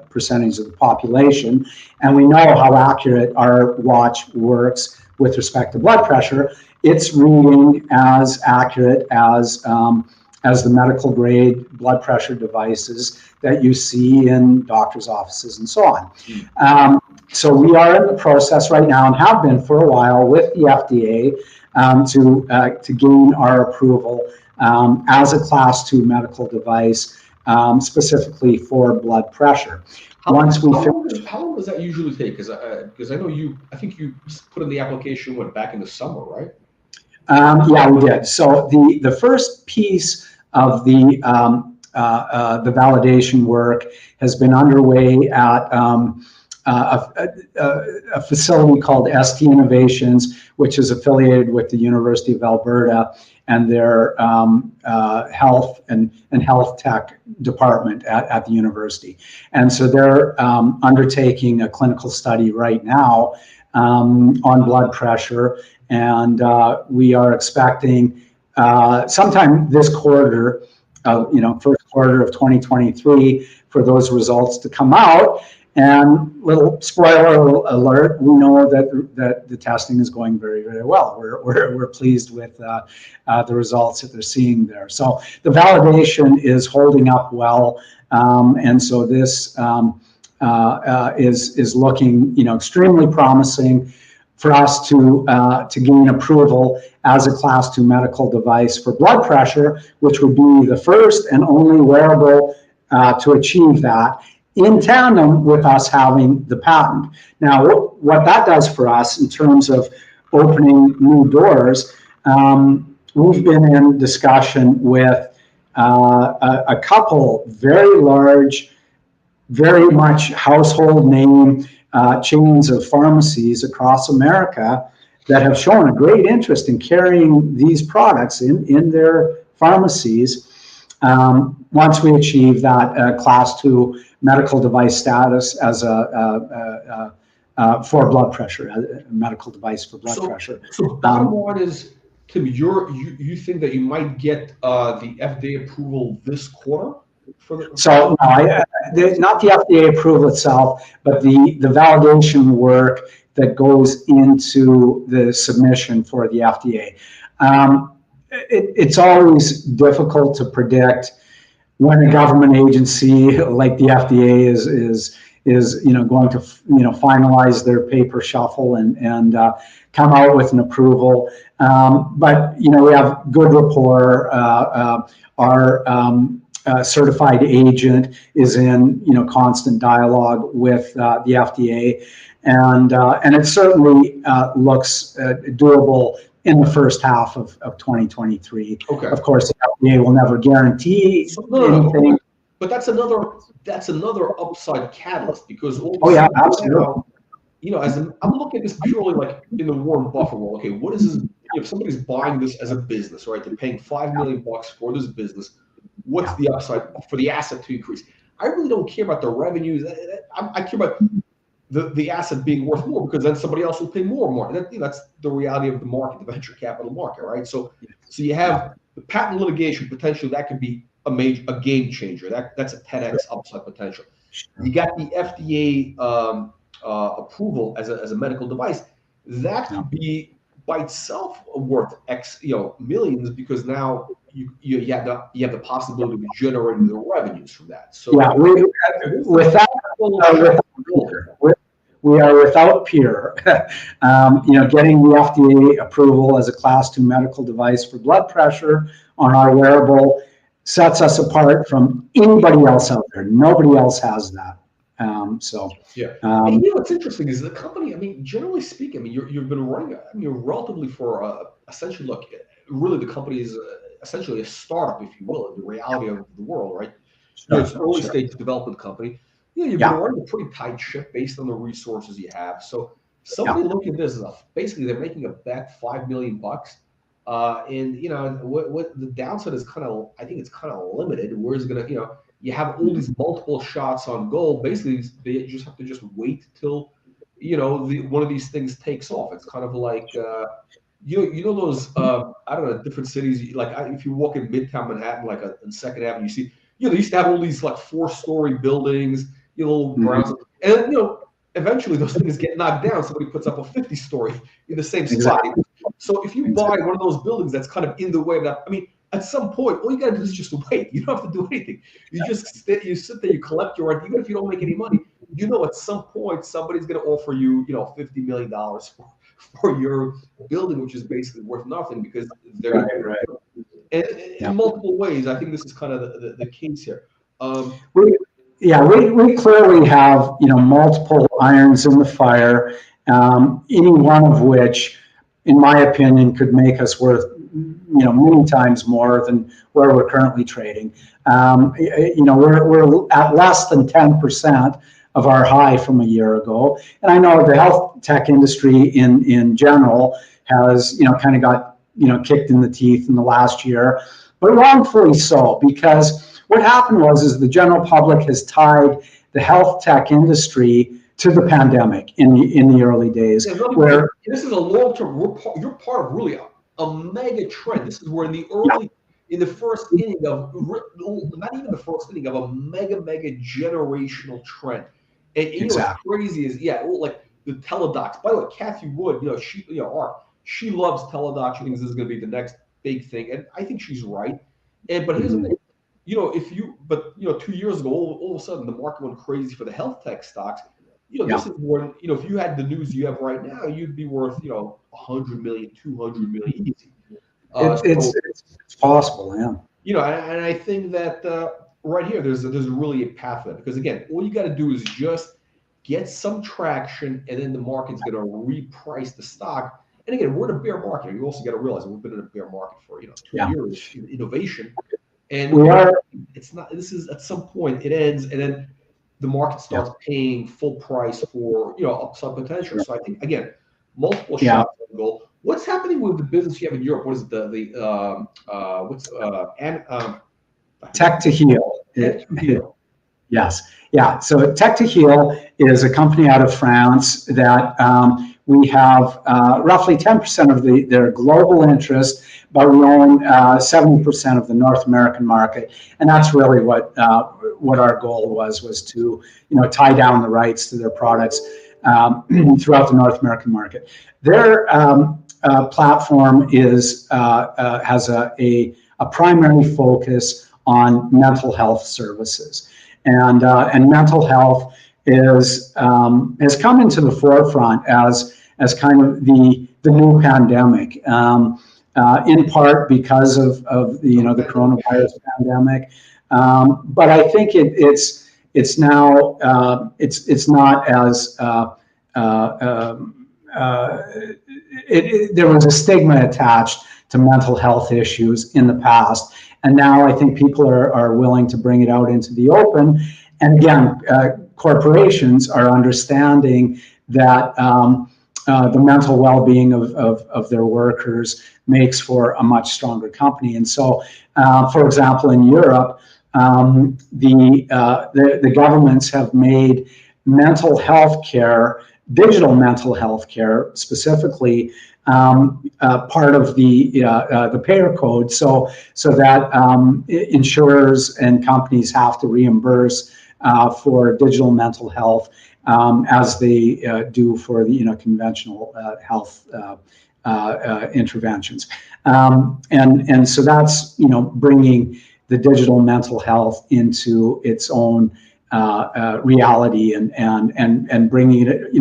percentage of the population, and we know how accurate our watch works with respect to blood pressure. It's reading as accurate as the medical grade blood pressure devices that you see in doctors' offices and so on. So we are in the process right now, and have been for a while, with the FDA to gain our approval as a Class 2 medical device, specifically for blood pressure. How long does that usually take? Because I know I think you put in the application back in the summer, right? Yeah, we did. So the first piece of the validation work has been underway at a facility called ST Innovations, which is affiliated with the University of Alberta, and their health and health tech department at the university. And so they're undertaking a clinical study right now on blood pressure, and we are expecting sometime this quarter, first quarter of 2023, for those results to come out. And little spoiler alert, we know that the testing is going very, very well. We're pleased with the results that they're seeing there. So the validation is holding up well, and so this is looking extremely promising for us to gain approval as a Class 2 medical device for blood pressure, which would be the first and only wearable to achieve that, in tandem with us having the patent. Now, what that does for us in terms of opening new doors, we've been in discussion with a couple very large, very much household name chains of pharmacies across America that have shown a great interest in carrying these products in their pharmacies once we achieve that Class 2 medical device status as for blood pressure, a medical device for blood pressure. So bottom line is, Tim, you think that you might get the FDA approval this quarter? So no, not the FDA approval itself, but the validation work that goes into the submission for the FDA. It's always difficult to predict when a government agency like the FDA is going to finalize their paper shuffle and come out with an approval. But we have good rapport. Our certified agent is in constant dialogue with the FDA, and it certainly looks doable in the first half of 2023. Okay. Of course, the FDA will never guarantee anything. But that's another upside catalyst, because absolutely. As I'm looking at this purely like in the Warren Buffett world. Okay, what is this? If somebody's buying this as a business, right? They're paying $5 million for this business. What's the upside for the asset to increase? I really don't care about the revenues. I care about the asset being worth more, because then somebody else will pay more. That's the reality of the market, the venture capital market, right? So you have the patent litigation, potentially that could be a game changer. That's a 10x upside potential. You got the FDA approval as a medical device. That could be by itself worth millions, because now you have the possibility of generating the revenues from that. So we are without peer. Getting the FDA approval as a Class 2 medical device for blood pressure on our wearable sets us apart from anybody else out there. Nobody else has that. What's interesting is the company. I mean, generally speaking, I mean, you've been running. I mean, you're relatively for essentially. Look, really, the company is essentially a startup, if you will, in the reality of the world, right? It's an early stage development company. You've been running a pretty tight ship based on the resources you have. So somebody looking at this as basically they're making a bet $5 million, and what the downside is I think it's kind of limited. Where it's gonna, you have all these multiple shots on goal. Basically, they just have to wait till one of these things takes off. It's kind of like those I don't know, different cities. Like if you walk in Midtown Manhattan, like on Second Avenue, you see they used to have all these like 4-story buildings, little grounds, and eventually those things get knocked down. Somebody puts up a 50-story in the same spot. So if you buy one of those buildings that's kind of in the way of that, I mean, at some point, all you got to do is just wait. You don't have to do anything. You just sit there, you collect your rent. Even if you don't make any money, at some point somebody's going to offer you, $50 million for your building, which is basically worth nothing, because they're in multiple ways. I think this is kind of the case here. We clearly have multiple irons in the fire, any one of which, in my opinion, could make us worth many times more than where we're currently trading. We're at less than 10% of our high from a year ago, and I know the health tech industry in general has kind of got kicked in the teeth in the last year, but wrongfully so, because what happened is the general public has tied the health tech industry to the pandemic in the early days. Yeah, where this is a long-term. You're part of really a mega trend. This is where in the first inning of, not even the first inning of a mega generational trend. And what's crazy is, like the teledocs. By the way, Kathy Wood, she loves teledocs. She thinks this is going to be the next big thing, and I think she's right. But here's the thing. 2 years ago, all of a sudden the market went crazy for the health tech stocks. This is when, if you had the news you have right now, you'd be worth, 100 million, 200 million easy. It's possible, yeah. And I think that right here, there's really a path for that, because again, all you got to do is just get some traction, and then the market's going to reprice the stock. And again, we're in a bear market. You also got to realize we've been in a bear market for 2 years in innovation, and it's not. This is, at some point it ends, and then the market starts paying full price for upside potential. So I think, again, multiple shots on goal. What's happening with the business you have in Europe? What is it? Tech to Heal. Yes. Yeah. So Tech to Heal is a company out of France that we have roughly 10% of their global interest, but we own 70% of the North American market, and that's really what our goal was to tie down the rights to their products throughout the North American market. Their platform has a primary focus on mental health services, and mental health has come into the forefront as kind of the new pandemic, in part because of the coronavirus pandemic, but I think it's now it's not as there was a stigma attached to mental health issues in the past, and now I think people are willing to bring it out into the open. And again, corporations are understanding that the mental well-being of their workers makes for a much stronger company. And so, for example, in Europe, the governments have made mental health care, digital mental health care specifically, part of the payer code, so that insurers and companies have to reimburse for digital mental health as they do for the conventional health interventions, and so that's bringing the digital mental health into its own reality and bringing it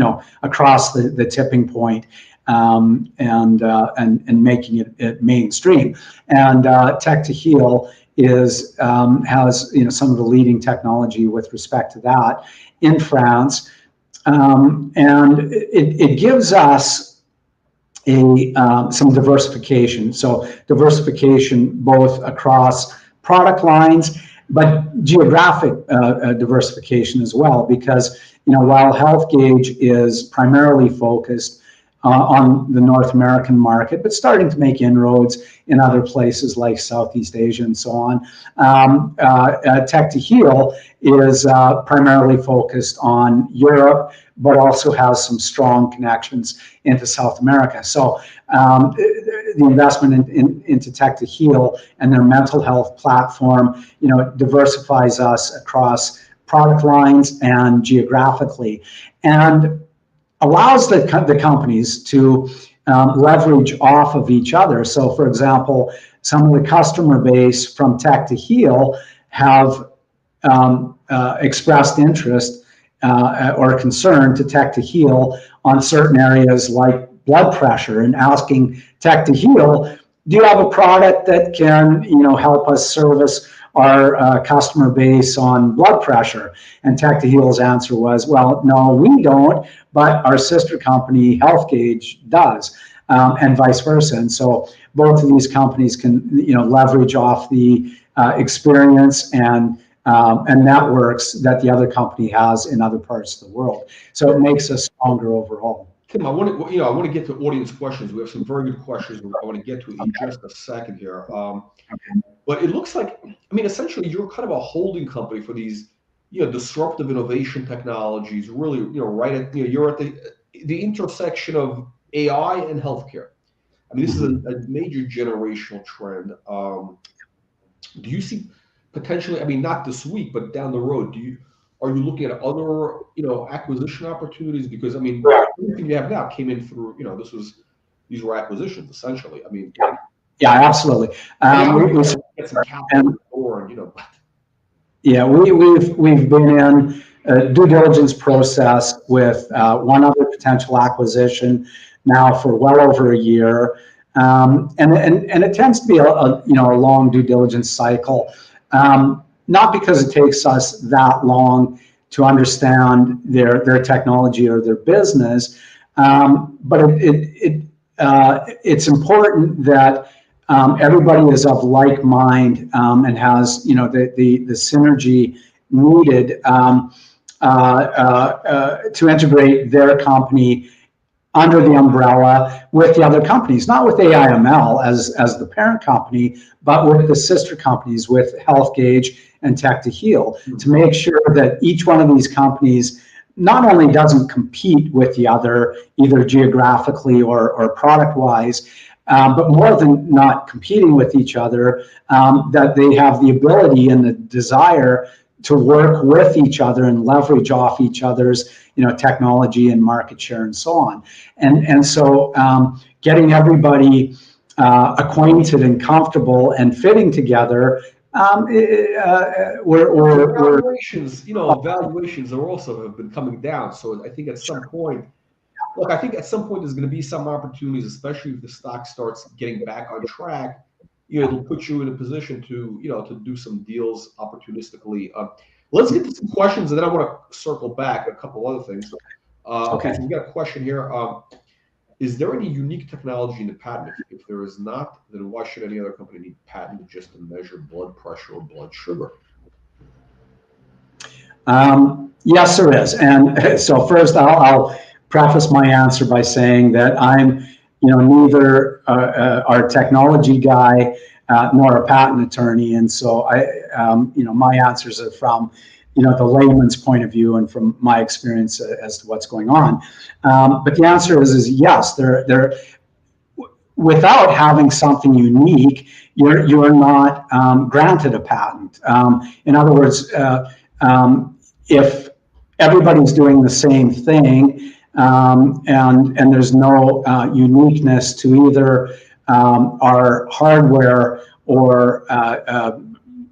across the tipping point, and making it mainstream. And Tech to Heal has some of the leading technology with respect to that in France, and it gives us some diversification. So diversification both across product lines, but geographic diversification as well, because while HealthGauge is primarily focused on the North American market, but starting to make inroads in other places like Southeast Asia and so on, Tech to Heal is primarily focused on Europe, but also has some strong connections into South America. So the investment into Tech to Heal and their mental health platform, diversifies us across product lines and geographically, and allows the companies to leverage off of each other. So, for example, some of the customer base from Tech to Heal have expressed interest or concern to Tech to Heal on certain areas like blood pressure, and asking Tech to Heal, do you have a product that can help us service our customer base on blood pressure? And Tech to Heal's answer was, well, no, we don't, but our sister company HealthGauge does, and vice versa. And so both of these companies can leverage off the experience and networks that the other company has in other parts of the world. So it makes us stronger overall. Tim, I want to get to audience questions. We have some very good questions I want to get to in just a second here. But it looks like, I mean, essentially, you're kind of a holding company for these, disruptive innovation technologies. Really, right at, you're at the intersection of AI and healthcare. I mean, this is a major generational trend. Do you see potentially, I mean, not this week, but down the road, are you looking at other, acquisition opportunities? Because I mean, everything you have now came in through, these were acquisitions essentially. I mean, yeah, absolutely. We get some capital or, Yeah, we've been in a due diligence process with one other potential acquisition now for well over a year, and it tends to be a long due diligence cycle, not because it takes us that long to understand their technology or their business, but it's important that everybody is of like mind and has the synergy needed to integrate their company under the umbrella with the other companies, not with AIML as the parent company, but with the sister companies, with HealthGauge and Tech2Heal, to make sure that each one of these companies not only doesn't compete with the other, either geographically or product-wise, but more than not competing with each other, that they have the ability and the desire to work with each other and leverage off each other's technology and market share and so on. And so getting everybody acquainted and comfortable and fitting together, valuations are also have been coming down. So I think at some point, there's going to be some opportunities, especially if the stock starts getting back on track. It'll put you in a position to to do some deals opportunistically. Let's get to some questions, and then I want to circle back a couple other things. Okay, so we got a question here. Is there any unique technology in the patent? If there is not, then why should any other company need patent just to measure blood pressure or blood sugar? Yes, there is. And so first, I'll preface my answer by saying that I'm, neither our technology guy nor a patent attorney, and so my answers are from, the layman's point of view and from my experience as to what's going on. But the answer is yes. There, without having something unique, you're not granted a patent. In other words, if everybody's doing the same thing, and there's no uniqueness to either our hardware or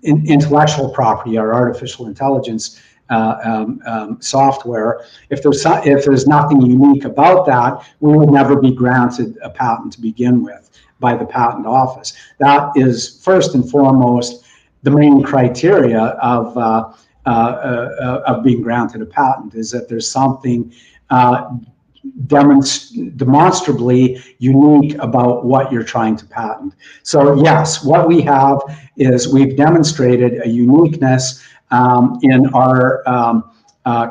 intellectual property, our artificial intelligence software, if there's nothing unique about that, we would never be granted a patent to begin with by the patent office. That is first and foremost the main criteria of being granted a patent, is that there's something demonstrably unique about what you're trying to patent. So yes, what we have is we've demonstrated a uniqueness in our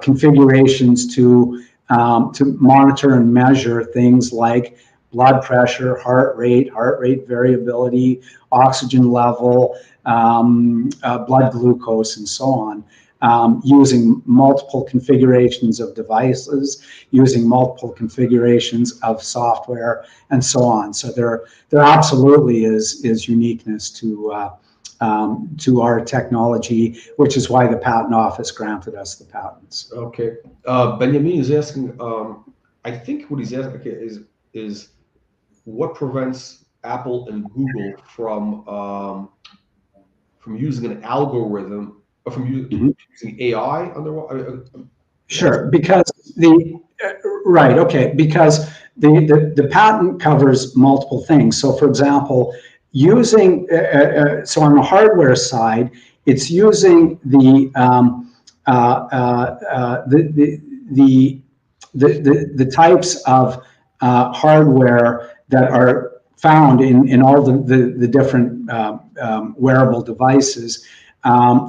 configurations to monitor and measure things like blood pressure, heart rate variability, oxygen level, blood glucose, and so on. Using multiple configurations of devices, using multiple configurations of software, and so on. So there absolutely is uniqueness to our technology, which is why the patent office granted us the patents. Okay, Benjamin is asking. I think what he's asking is what prevents Apple and Google from using an algorithm, or from using AI on their. Sure, because because the patent covers multiple things. So, for example, using so on the hardware side, it's using the types of hardware that are found in all the different wearable devices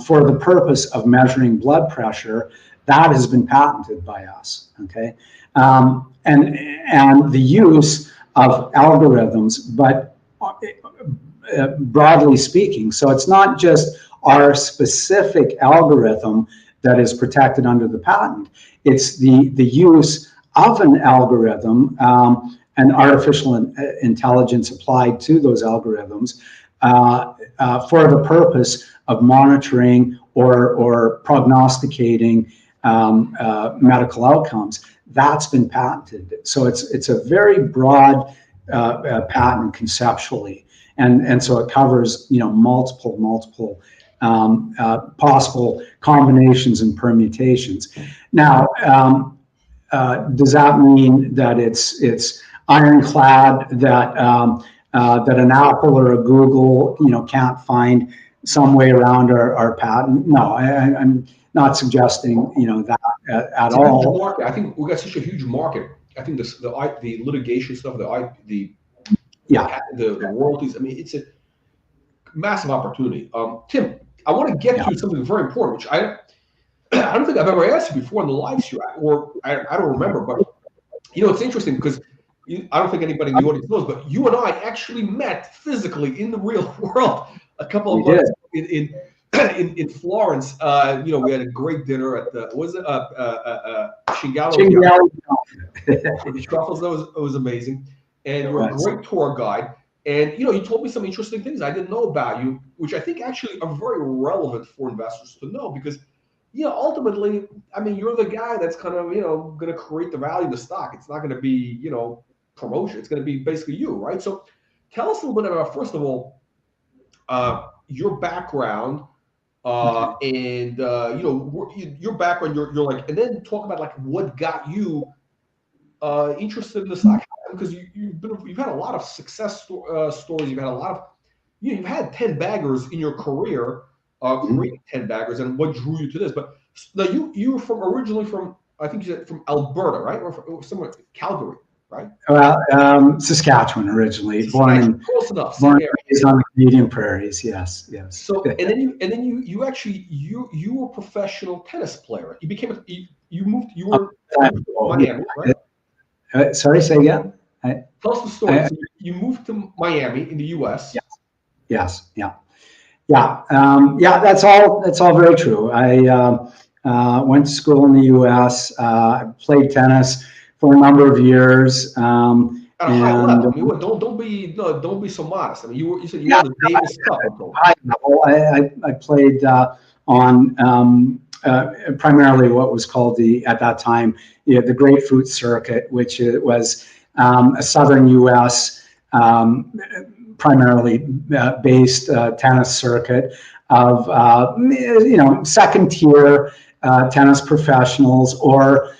for the purpose of measuring blood pressure. that has been patented by us. Okay, and the use of algorithms, but broadly speaking, so it's not just our specific algorithm that is protected under the patent. It's the use of an algorithm and artificial intelligence applied to those algorithms for the purpose of monitoring or prognosticating medical outcomes. That's been patented. So it's a very broad patent conceptually, and so it covers multiple possible combinations and permutations. Now, does that mean that it's ironclad that that an Apple or a Google can't find some way around our patent? No, I'm not suggesting that at all. I think we got such a huge market. I think the litigation stuff, the royalties. I mean, it's a massive opportunity. Tim, I want to get to something very important, which I don't think I've ever asked you before in the live stream, or I don't remember. But it's interesting because I don't think anybody in the audience knows, but you and I actually met physically in the real world a couple of months in Florence. We had a great dinner at the Cinghiale. The truffles, it was amazing, and you're a great tour guide. And you told me some interesting things I didn't know about you, which I think actually are very relevant for investors to know, because ultimately, I mean, you're the guy that's kind of going to create the value of the stock. It's not going to be promotion. It's going to be basically you, right? So tell us a little bit about, first of all, your background, and your background. You're like, and then talk about like what got you interested in the stock, because you've had a lot of success stories. You've had a lot of you've had TenBaggers in your career, great TenBaggers, and what drew you to this. But now you were originally from, I think you said from Alberta, right, or somewhere Calgary, right? Well, Saskatchewan originally, born raised on the Canadian prairies. Yes. So and then you actually you were a professional tennis player. You became you were Miami, right? Sorry, say again. Tell us the story. So you moved to Miami in the U.S. Yes. That's all very true. I went to school in the U.S. Played tennis for a number of years. At a high level. I mean, don't be so modest. I mean, you said you won the Davis Cup. High level. I played on primarily what was called at that time the Grapefruit Circuit, which was a southern U.S. Primarily based tennis circuit of second tier tennis professionals, or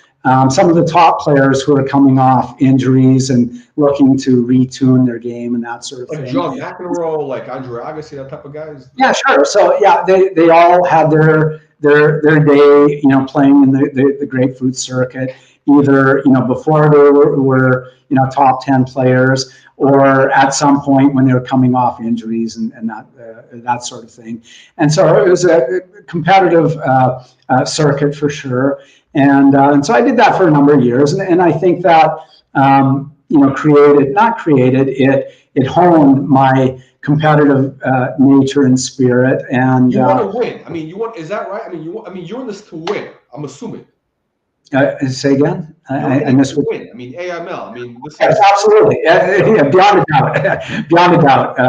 some of the top players who are coming off injuries and looking to retune their game and that sort of thing. Like John McEnroe, like Andre Agassi, that type of guys. Yeah, sure. So they all had their day, playing in the Grapefruit Circuit, either before they were top 10 players, or at some point when they were coming off injuries and that sort of thing. And so it was a competitive circuit for sure. And so I did that for a number of years, and I think that it honed my competitive nature and spirit. And you want to win. I mean, is that right? I mean, you're in this to win, I'm assuming. Say again? I missed what. Win. I mean, AIML. I mean, this yes, absolutely. Yeah, beyond a doubt. Beyond a doubt.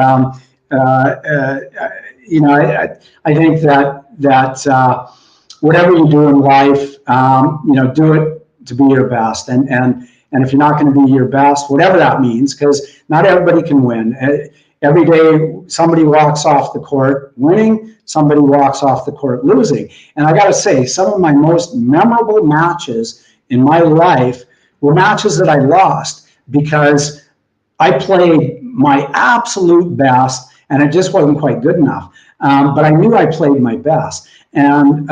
I think that whatever you do in life, do it to be your best. And if you're not going to be your best, whatever that means, because not everybody can win. Every day, somebody walks off the court winning, somebody walks off the court losing. And I got to say, some of my most memorable matches in my life were matches that I lost because I played my absolute best and it just wasn't quite good enough. But I knew I played my best. And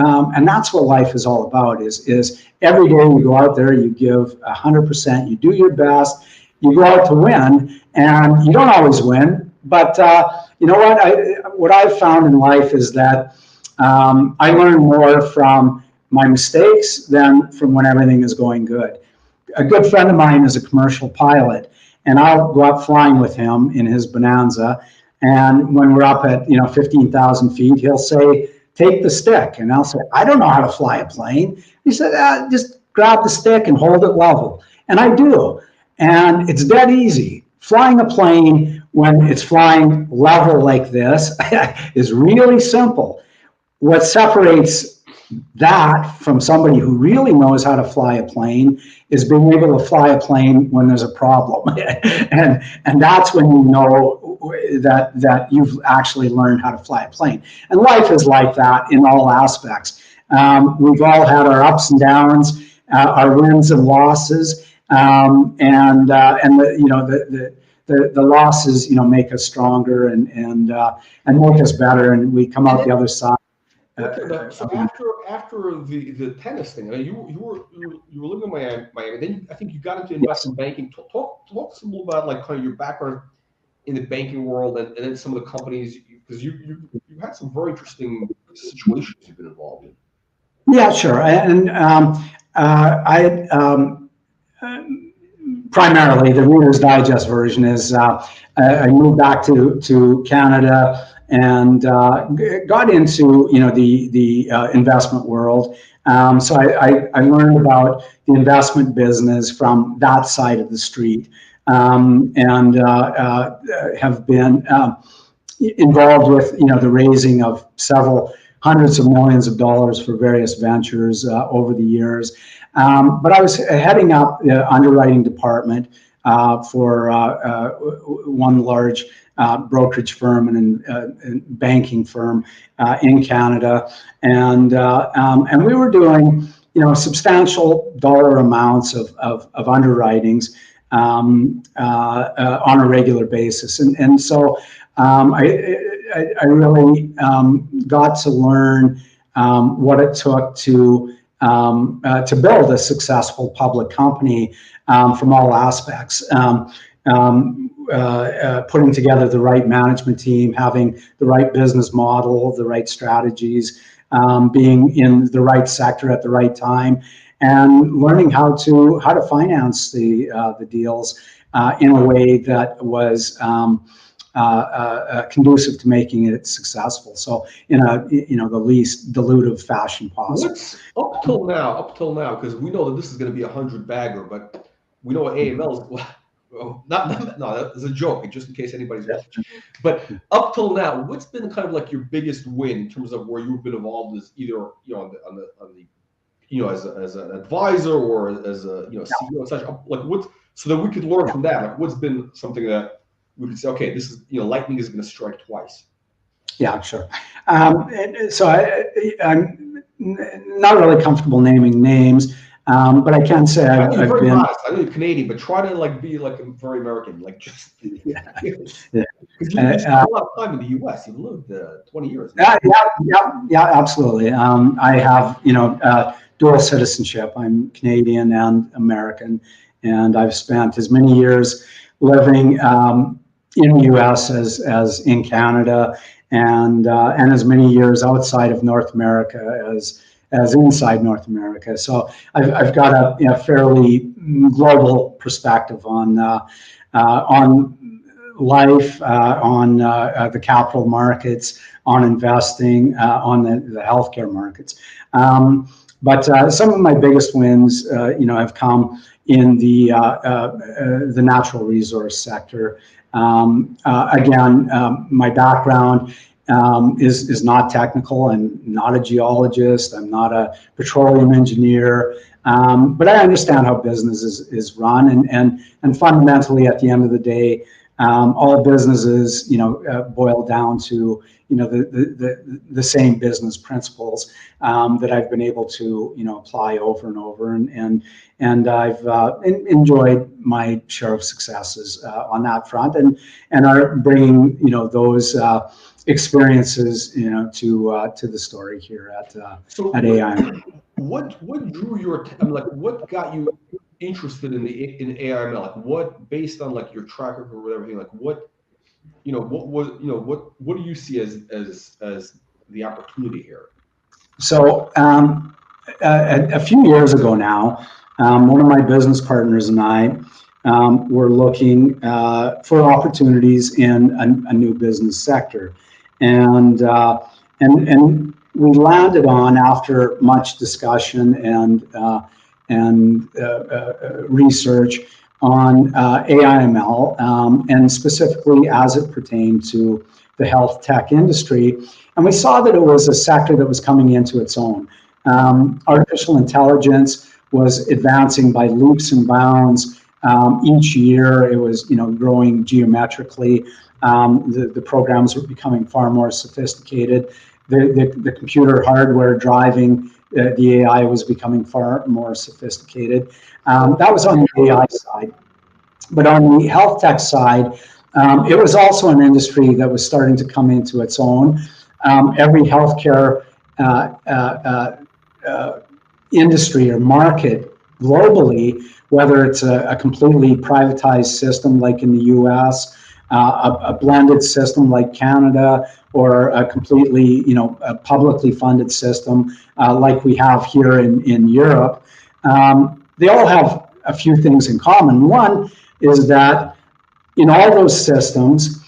that's what life is all about, is every day you go out there, you give 100%, you do your best, you go out to win, and you don't always win. But you know what? What I've found in life is that I learn more from my mistakes than from when everything is going good. A good friend of mine is a commercial pilot, and I'll go up flying with him in his Bonanza. And when we're up at 15,000 feet, he'll say, "Take the stick," and I'll say, "I don't know how to fly a plane." He said, "Just grab the stick and hold it level," and I do, and it's dead easy. Flying a plane when it's flying level like this is really simple. What separates that from somebody who really knows how to fly a plane is being able to fly a plane when there's a problem. and that's when you know that you've actually learned how to fly a plane. And life is like that in all aspects. We've all had our ups and downs, our wins and losses, and the losses make us stronger and make us better, and we come out the other side. So after the tennis thing, I mean, you were living in Miami. Then I think you got into investment banking. Talk to us a little about like kind of your background in the banking world, and then some of the companies, because you had some very interesting situations you've been involved in. Yeah, sure. And I primarily the Reader's Digest version is I moved back to Canada and got into the investment world. So I learned about the investment business from that side of the street, and have been involved with the raising of several hundreds of millions of dollars for various ventures over the years. But I was heading up the underwriting department for one large brokerage firm and banking firm in Canada, and we were doing substantial dollar amounts of underwritings on a regular basis, and so I really got to learn what it took to build a successful public company from all aspects. Putting together the right management team, having the right business model, the right strategies, being in the right sector at the right time, and learning how to finance the deals in a way that was conducive to making it successful. So in the least dilutive fashion possible. What's up till now, because we know that this is going to be 100-bagger, but we know AIML is no, that's a joke, just in case anybody's watching. But up till now, what's been kind of like your biggest win in terms of where you've been involved as either on the as an advisor or as a CEO and such, like what, so that we could learn from that, like what's been something that we could say, okay, this is lightning is going to strike twice. Yeah, sure. So I'm not really comfortable naming names, but I can say I've very been. honest. I know you're Canadian, but try to be like very American, like just. Yeah. Because you spent a lot of time in the U.S. You've lived 20 years. Yeah, absolutely. I have dual citizenship. I'm Canadian and American, and I've spent as many years living in the U.S. as in Canada, and as many years outside of North America as inside North America. So I've got a fairly global perspective on life, on the capital markets, on investing, on the healthcare markets. But some of my biggest wins, have come in the natural resource sector. Again, my background is not technical. I'm not a geologist. I'm not a petroleum engineer. But I understand how business is run, and fundamentally, at the end of the day, all businesses, boil down to the same business principles that I've been able to apply over and over, and I've enjoyed my share of successes on that front, and are bringing those experiences to the story here at AIML. What drew your what got you interested in AIML? Like what, based on like your track record with everything, like what do you see as the opportunity here? So a few years ago now, one of my business partners and I were looking for opportunities in a new business sector, and we landed on, after much discussion and research, on AIML, and specifically as it pertained to the health tech industry. And we saw that it was a sector that was coming into its own. Artificial intelligence was advancing by leaps and bounds. Each year it was, growing geometrically. The programs were becoming far more sophisticated. The computer hardware driving the AI was becoming far more sophisticated. That was on the AI side. But on the health tech side, it was also an industry that was starting to come into its own. Every healthcare industry or market globally, whether it's a completely privatized system like in the US, a blended system like Canada, or a completely, a publicly funded system like we have here in Europe, they all have a few things in common. One is that in all those systems,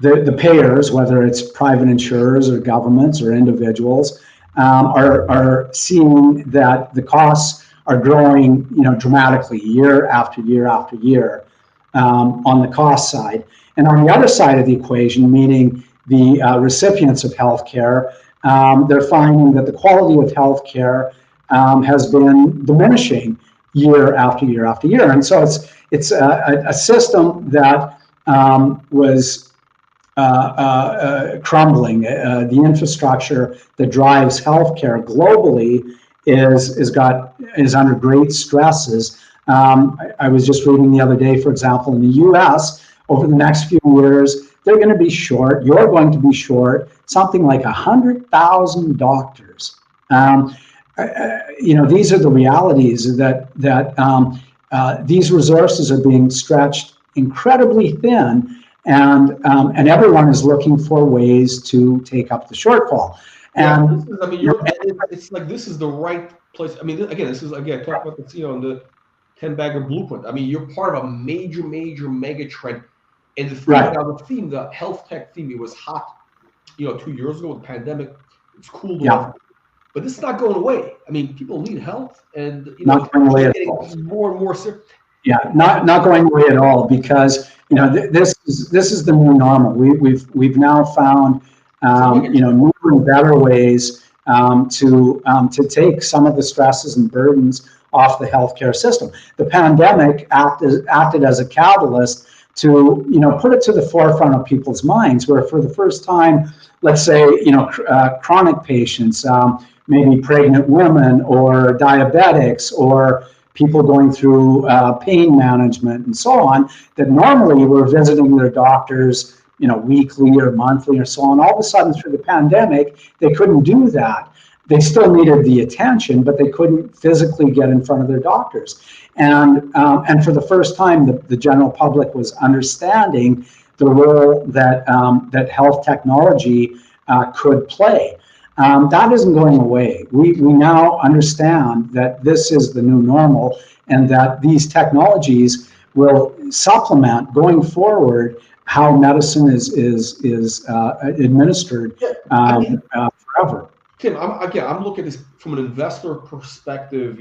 the payers, whether it's private insurers or governments or individuals, are seeing that the costs are growing, dramatically year after year after year on the cost side. And on the other side of the equation, meaning the recipients of healthcare, they're finding that the quality of healthcare has been diminishing year after year after year. And so it's a system that was crumbling. The infrastructure that drives healthcare globally is under great stresses. I was just reading the other day, for example, in the U.S., over the next few years, they're going to be short. You're going to be short something like 100,000 doctors. These are the realities that these resources are being stretched incredibly thin, and everyone is looking for ways to take up the shortfall. And it's like this is the right place. I mean, again, talk about this, in the TenBagger blueprint. I mean, you're part of a major mega trend. And the theme, right. Now the theme, the health tech theme, it was hot, 2 years ago with the pandemic. It's cooled off, but this is not going away. I mean, people need health, and not going away at all. More and more sick. Yeah, not going away at all, because this is the new normal. We've now found newer and better ways to take some of the stresses and burdens off the healthcare system. The pandemic acted as a catalyst to put it to the forefront of people's minds, where for the first time, let's say chronic patients, maybe pregnant women or diabetics or people going through pain management and so on, that normally were visiting their doctors weekly or monthly or so on. All of a sudden, through the pandemic, they couldn't do that. They still needed the attention, but they couldn't physically get in front of their doctors. And for the first time, the general public was understanding the role that health technology could play. That isn't going away. We now understand that this is the new normal, and that these technologies will supplement going forward how medicine is administered forever. Tim, I'm looking at this from an investor perspective.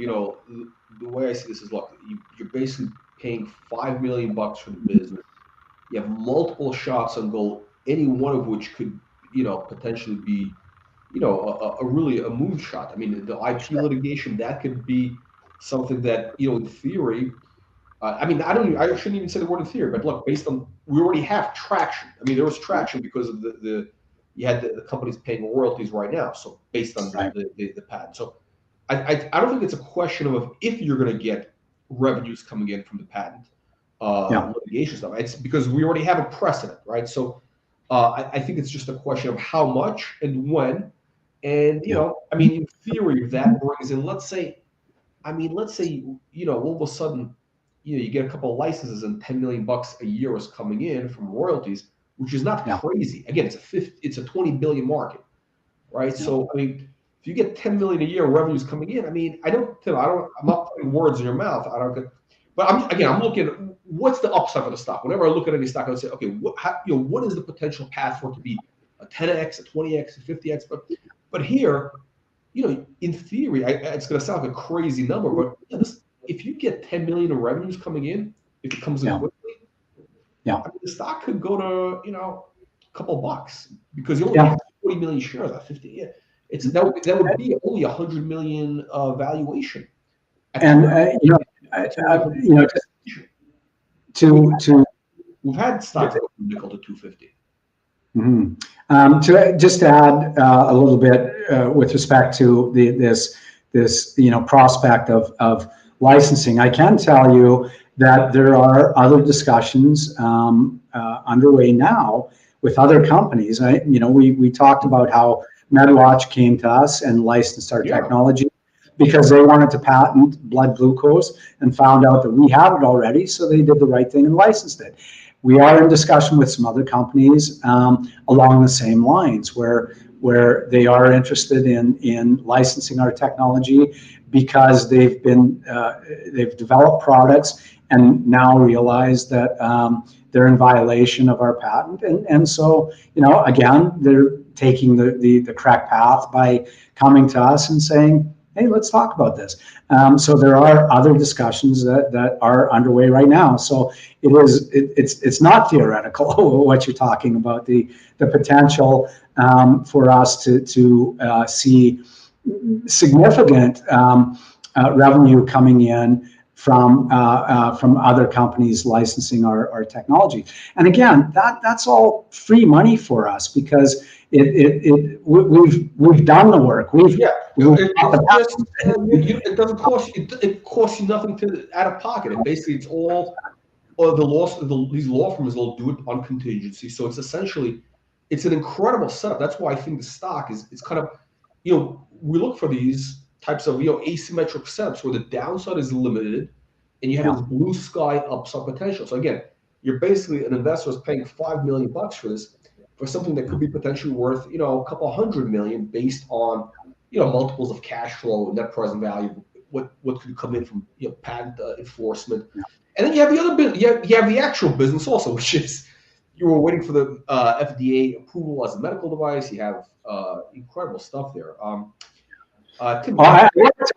The way I see this is, look, you're basically paying $5 million for the business. You have multiple shots on goal, any one of which could, potentially be, a really a moonshot. I mean, the IP litigation, that could be something that, in theory, I shouldn't even say the word in theory, but look, based on, we already have traction. I mean, there was traction because of you had the companies paying royalties right now. So based on the patent. So I don't think it's a question of if you're going to get revenues coming in from the patent litigation stuff. It's because we already have a precedent, right? So I think it's just a question of how much and when. And, in theory, if that brings in, let's say, all of a sudden, you get a couple of licenses and $10 million a year is coming in from royalties, which is not crazy. Again, it's a $20 billion market, right? Yeah. So, if you get 10 million a year revenues coming in, I mean, I'm not putting words in your mouth. But I'm looking at what's the upside for the stock. Whenever I look at any stock, I would say, okay, what is the potential path for it to be a 10x, a 20x, a 50x? But here, in theory, it's going to sound like a crazy number, but if you get 10 million in revenues coming in, if it comes in quickly, I mean, the stock could go to a couple bucks because you only have 40 million shares at 50. Yeah, that would be only 100 million valuation. And we've had stocks go from nickel to 250. To just add a little bit with respect to this prospect of licensing, I can tell you that there are other discussions underway now with other companies. We talked about how MedWatch came to us and licensed our technology because they wanted to patent blood glucose and found out that we had it already, so they did the right thing and licensed it. We are in discussion with some other companies along the same lines where they are interested in licensing our technology because they've developed products and now realize that they're in violation of our patent. And so, again, they're taking the correct path by coming to us and saying, hey, let's talk about this. So there are other discussions that are underway right now. So it's not theoretical what you're talking about, the potential for us to see significant revenue coming in from other companies licensing our technology. And again, that's all free money for us because we've done the work. It doesn't cost you. It costs you nothing out of pocket. And basically, it's all these law firms will do it on contingency. So it's essentially, it's an incredible setup. That's why I think the stock is kind of, we look for these types of asymmetric setups where the downside is limited, and you have this blue sky upside potential. So again, you're basically an investor is paying $5 million for this, for something that could be potentially worth a couple $100 million based on multiples of cash flow, net present value, what could come in from patent enforcement, and then you have the other business. You have the actual business also, which is you were waiting for the FDA approval as a medical device. You have incredible stuff there.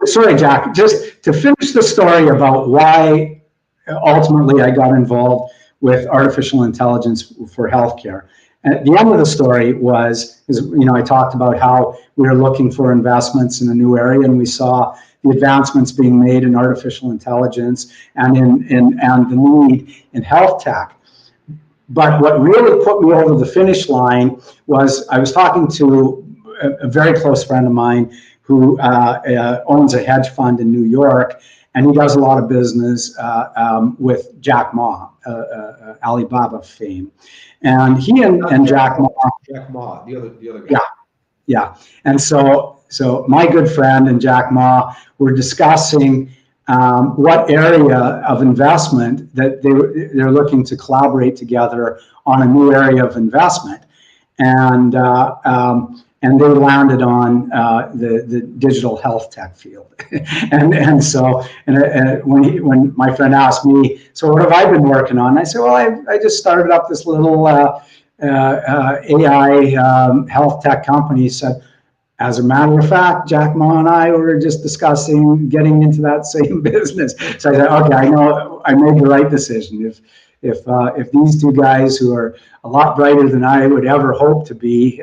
Sorry, Jack. Just to finish the story about why ultimately I got involved with artificial intelligence for healthcare. And at the end of the story I talked about how we were looking for investments in a new area, and we saw the advancements being made in artificial intelligence and the need in health tech. But what really put me over the finish line was I was talking to a very close friend of mine who owns a hedge fund in New York, and he does a lot of business with Jack Ma, Alibaba fame. And he and Jack Ma, the other guy. Yeah. And so my good friend and Jack Ma were discussing what area of investment that they're looking to collaborate together on a new area of investment. And they landed on the digital health tech field. and so when my friend asked me, so what have I been working on? I said, well, I just started up this little AI health tech company. He said, as a matter of fact, Jack Ma and I were just discussing getting into that same business. So I said, okay, I know I made the right decision. If these two guys who are a lot brighter than I would ever hope to be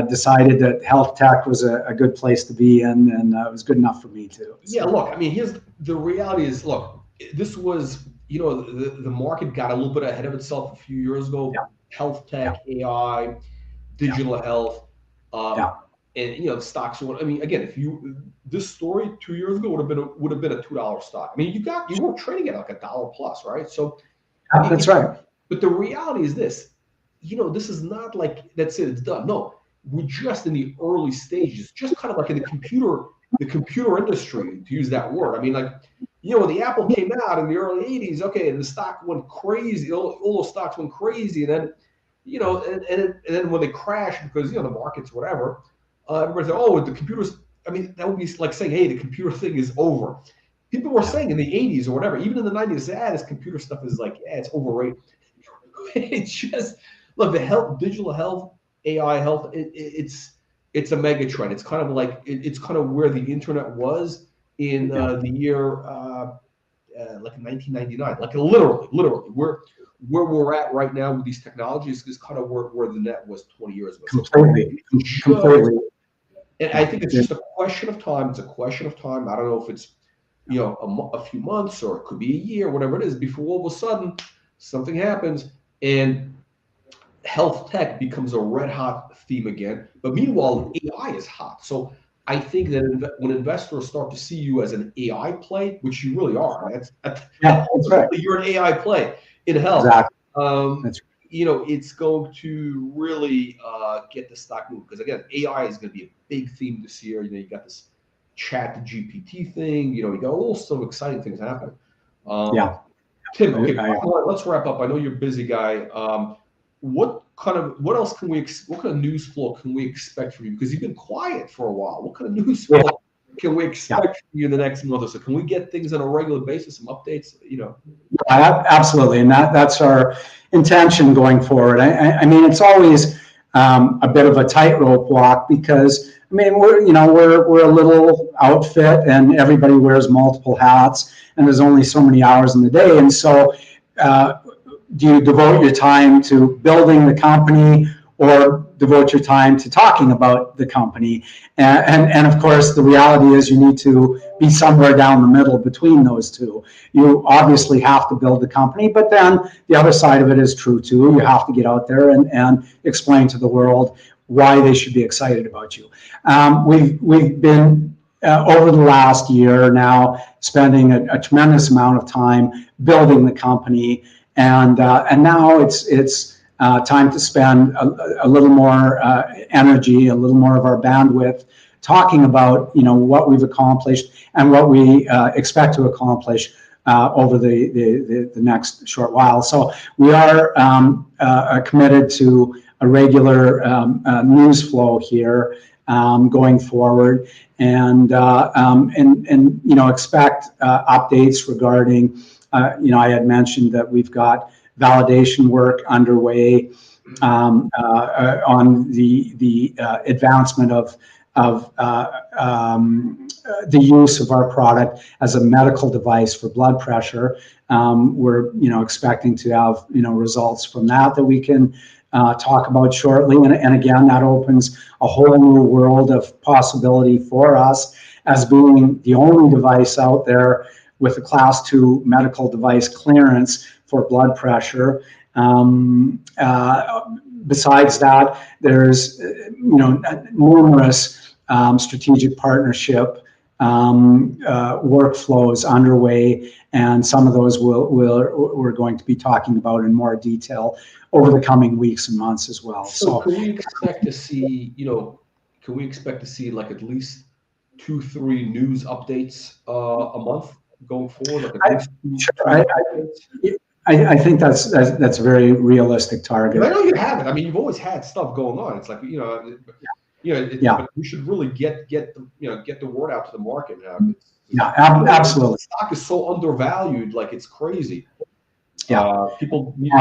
decided that health tech was a good place to be in, and it was good enough for me too. Yeah, look, I mean, here's the reality is, look, this was, the market got a little bit ahead of itself a few years ago. Yeah. Health tech, AI, digital health, and the stocks. I mean, again, this story 2 years ago would have been a $2 stock. I mean, you were trading at like $1 plus, right? So that's right. But the reality is this, this is not like that's it, it's done. No, we're just in the early stages, just kind of like in the computer industry, to use that word. I mean, like, when the Apple came out in the early 80s, okay, and the stock went crazy, all those stocks went crazy, and then, and then when they crashed because, the markets, whatever, everybody said, oh, the computers, I mean, that would be like saying, hey, the computer thing is over. People were saying in the 80s or whatever, even in the 90s, this computer stuff is like, yeah, it's overrated. It's just, look, the health, digital health, AI health, it's a mega trend. It's kind of like, it's kind of where the internet was in the year, like 1999, like literally, where we're at right now with these technologies is kind of where the net was 20 years ago. Completely. And I think it's just a question of time. It's a question of time. I don't know if it's, a few months or it could be a year, whatever it is, before all of a sudden something happens and health tech becomes a red hot theme again. But meanwhile, AI is hot. So I think that when investors start to see you as an AI play, which you really are, that's right. You're an AI play in health. Exactly. That's right. It's going to really get the stock moving because again, AI is going to be a big theme this year. You got this chat GPT thing. You got all sorts of exciting things happening. Tim, okay, let's wrap up. I know you're a busy guy. What kind of news flow can we expect from you? Because you've been quiet for a while. What kind of news flow can we expect from you in the next month or so? Can we get things on a regular basis, some updates? Absolutely, and that's our intention going forward. I mean, it's always a bit of a tightrope walk because I mean we're a little outfit and everybody wears multiple hats and there's only so many hours in the day, and so do you devote your time to building the company or devote your time to talking about the company? And of course, the reality is you need to be somewhere down the middle between those two. You obviously have to build the company, but then the other side of it is true too. You have to get out there and explain to the world why they should be excited about you. We've been over the last year now spending a tremendous amount of time building the company. And now it's time to spend a little more energy, a little more of our bandwidth, talking about what we've accomplished and what we expect to accomplish over the next short while. So we are committed to a regular news flow here going forward, and expect updates regarding. I had mentioned that we've got validation work underway on the advancement of the use of our product as a medical device for blood pressure. We're expecting to have results from that we can talk about shortly, and again that opens a whole new world of possibility for us as being the only device out there with a Class 2 medical device clearance for blood pressure. Besides that, there's numerous strategic partnership workflows underway, and some of those we're going to be talking about in more detail over the coming weeks and months as well. So can we expect to see, like at least 2-3 news updates a month going forward? Like at least I think that's a very realistic target. I know you have it. I mean, you've always had stuff going on. It's like but we should really get the word out to the market now. Absolutely. The stock is so undervalued, like it's crazy. People need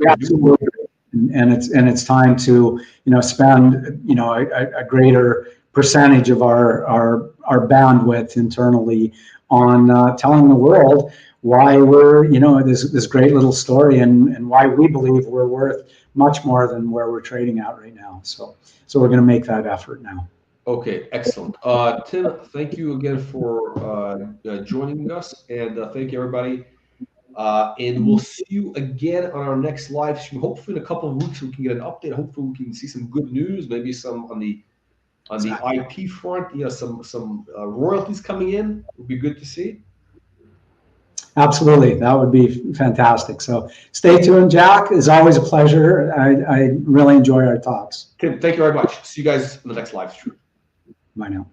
absolutely. And it's time to spend a greater percentage of our bandwidth internally on telling the world why we're this great little story and why we believe we're worth much more than where we're trading at right now. So we're going to make that effort now. Okay, excellent. Tim, thank you again for joining us, and thank you everybody. And we'll see you again on our next live stream. Hopefully in a couple of weeks we can get an update. Hopefully we can see some good news, maybe some on the IP front, some royalties coming in. Would be good to see. Absolutely, that would be fantastic. So stay tuned, Jack. It's always a pleasure. I really enjoy our talks. Tim, thank you very much. See you guys in the next live stream. Bye now.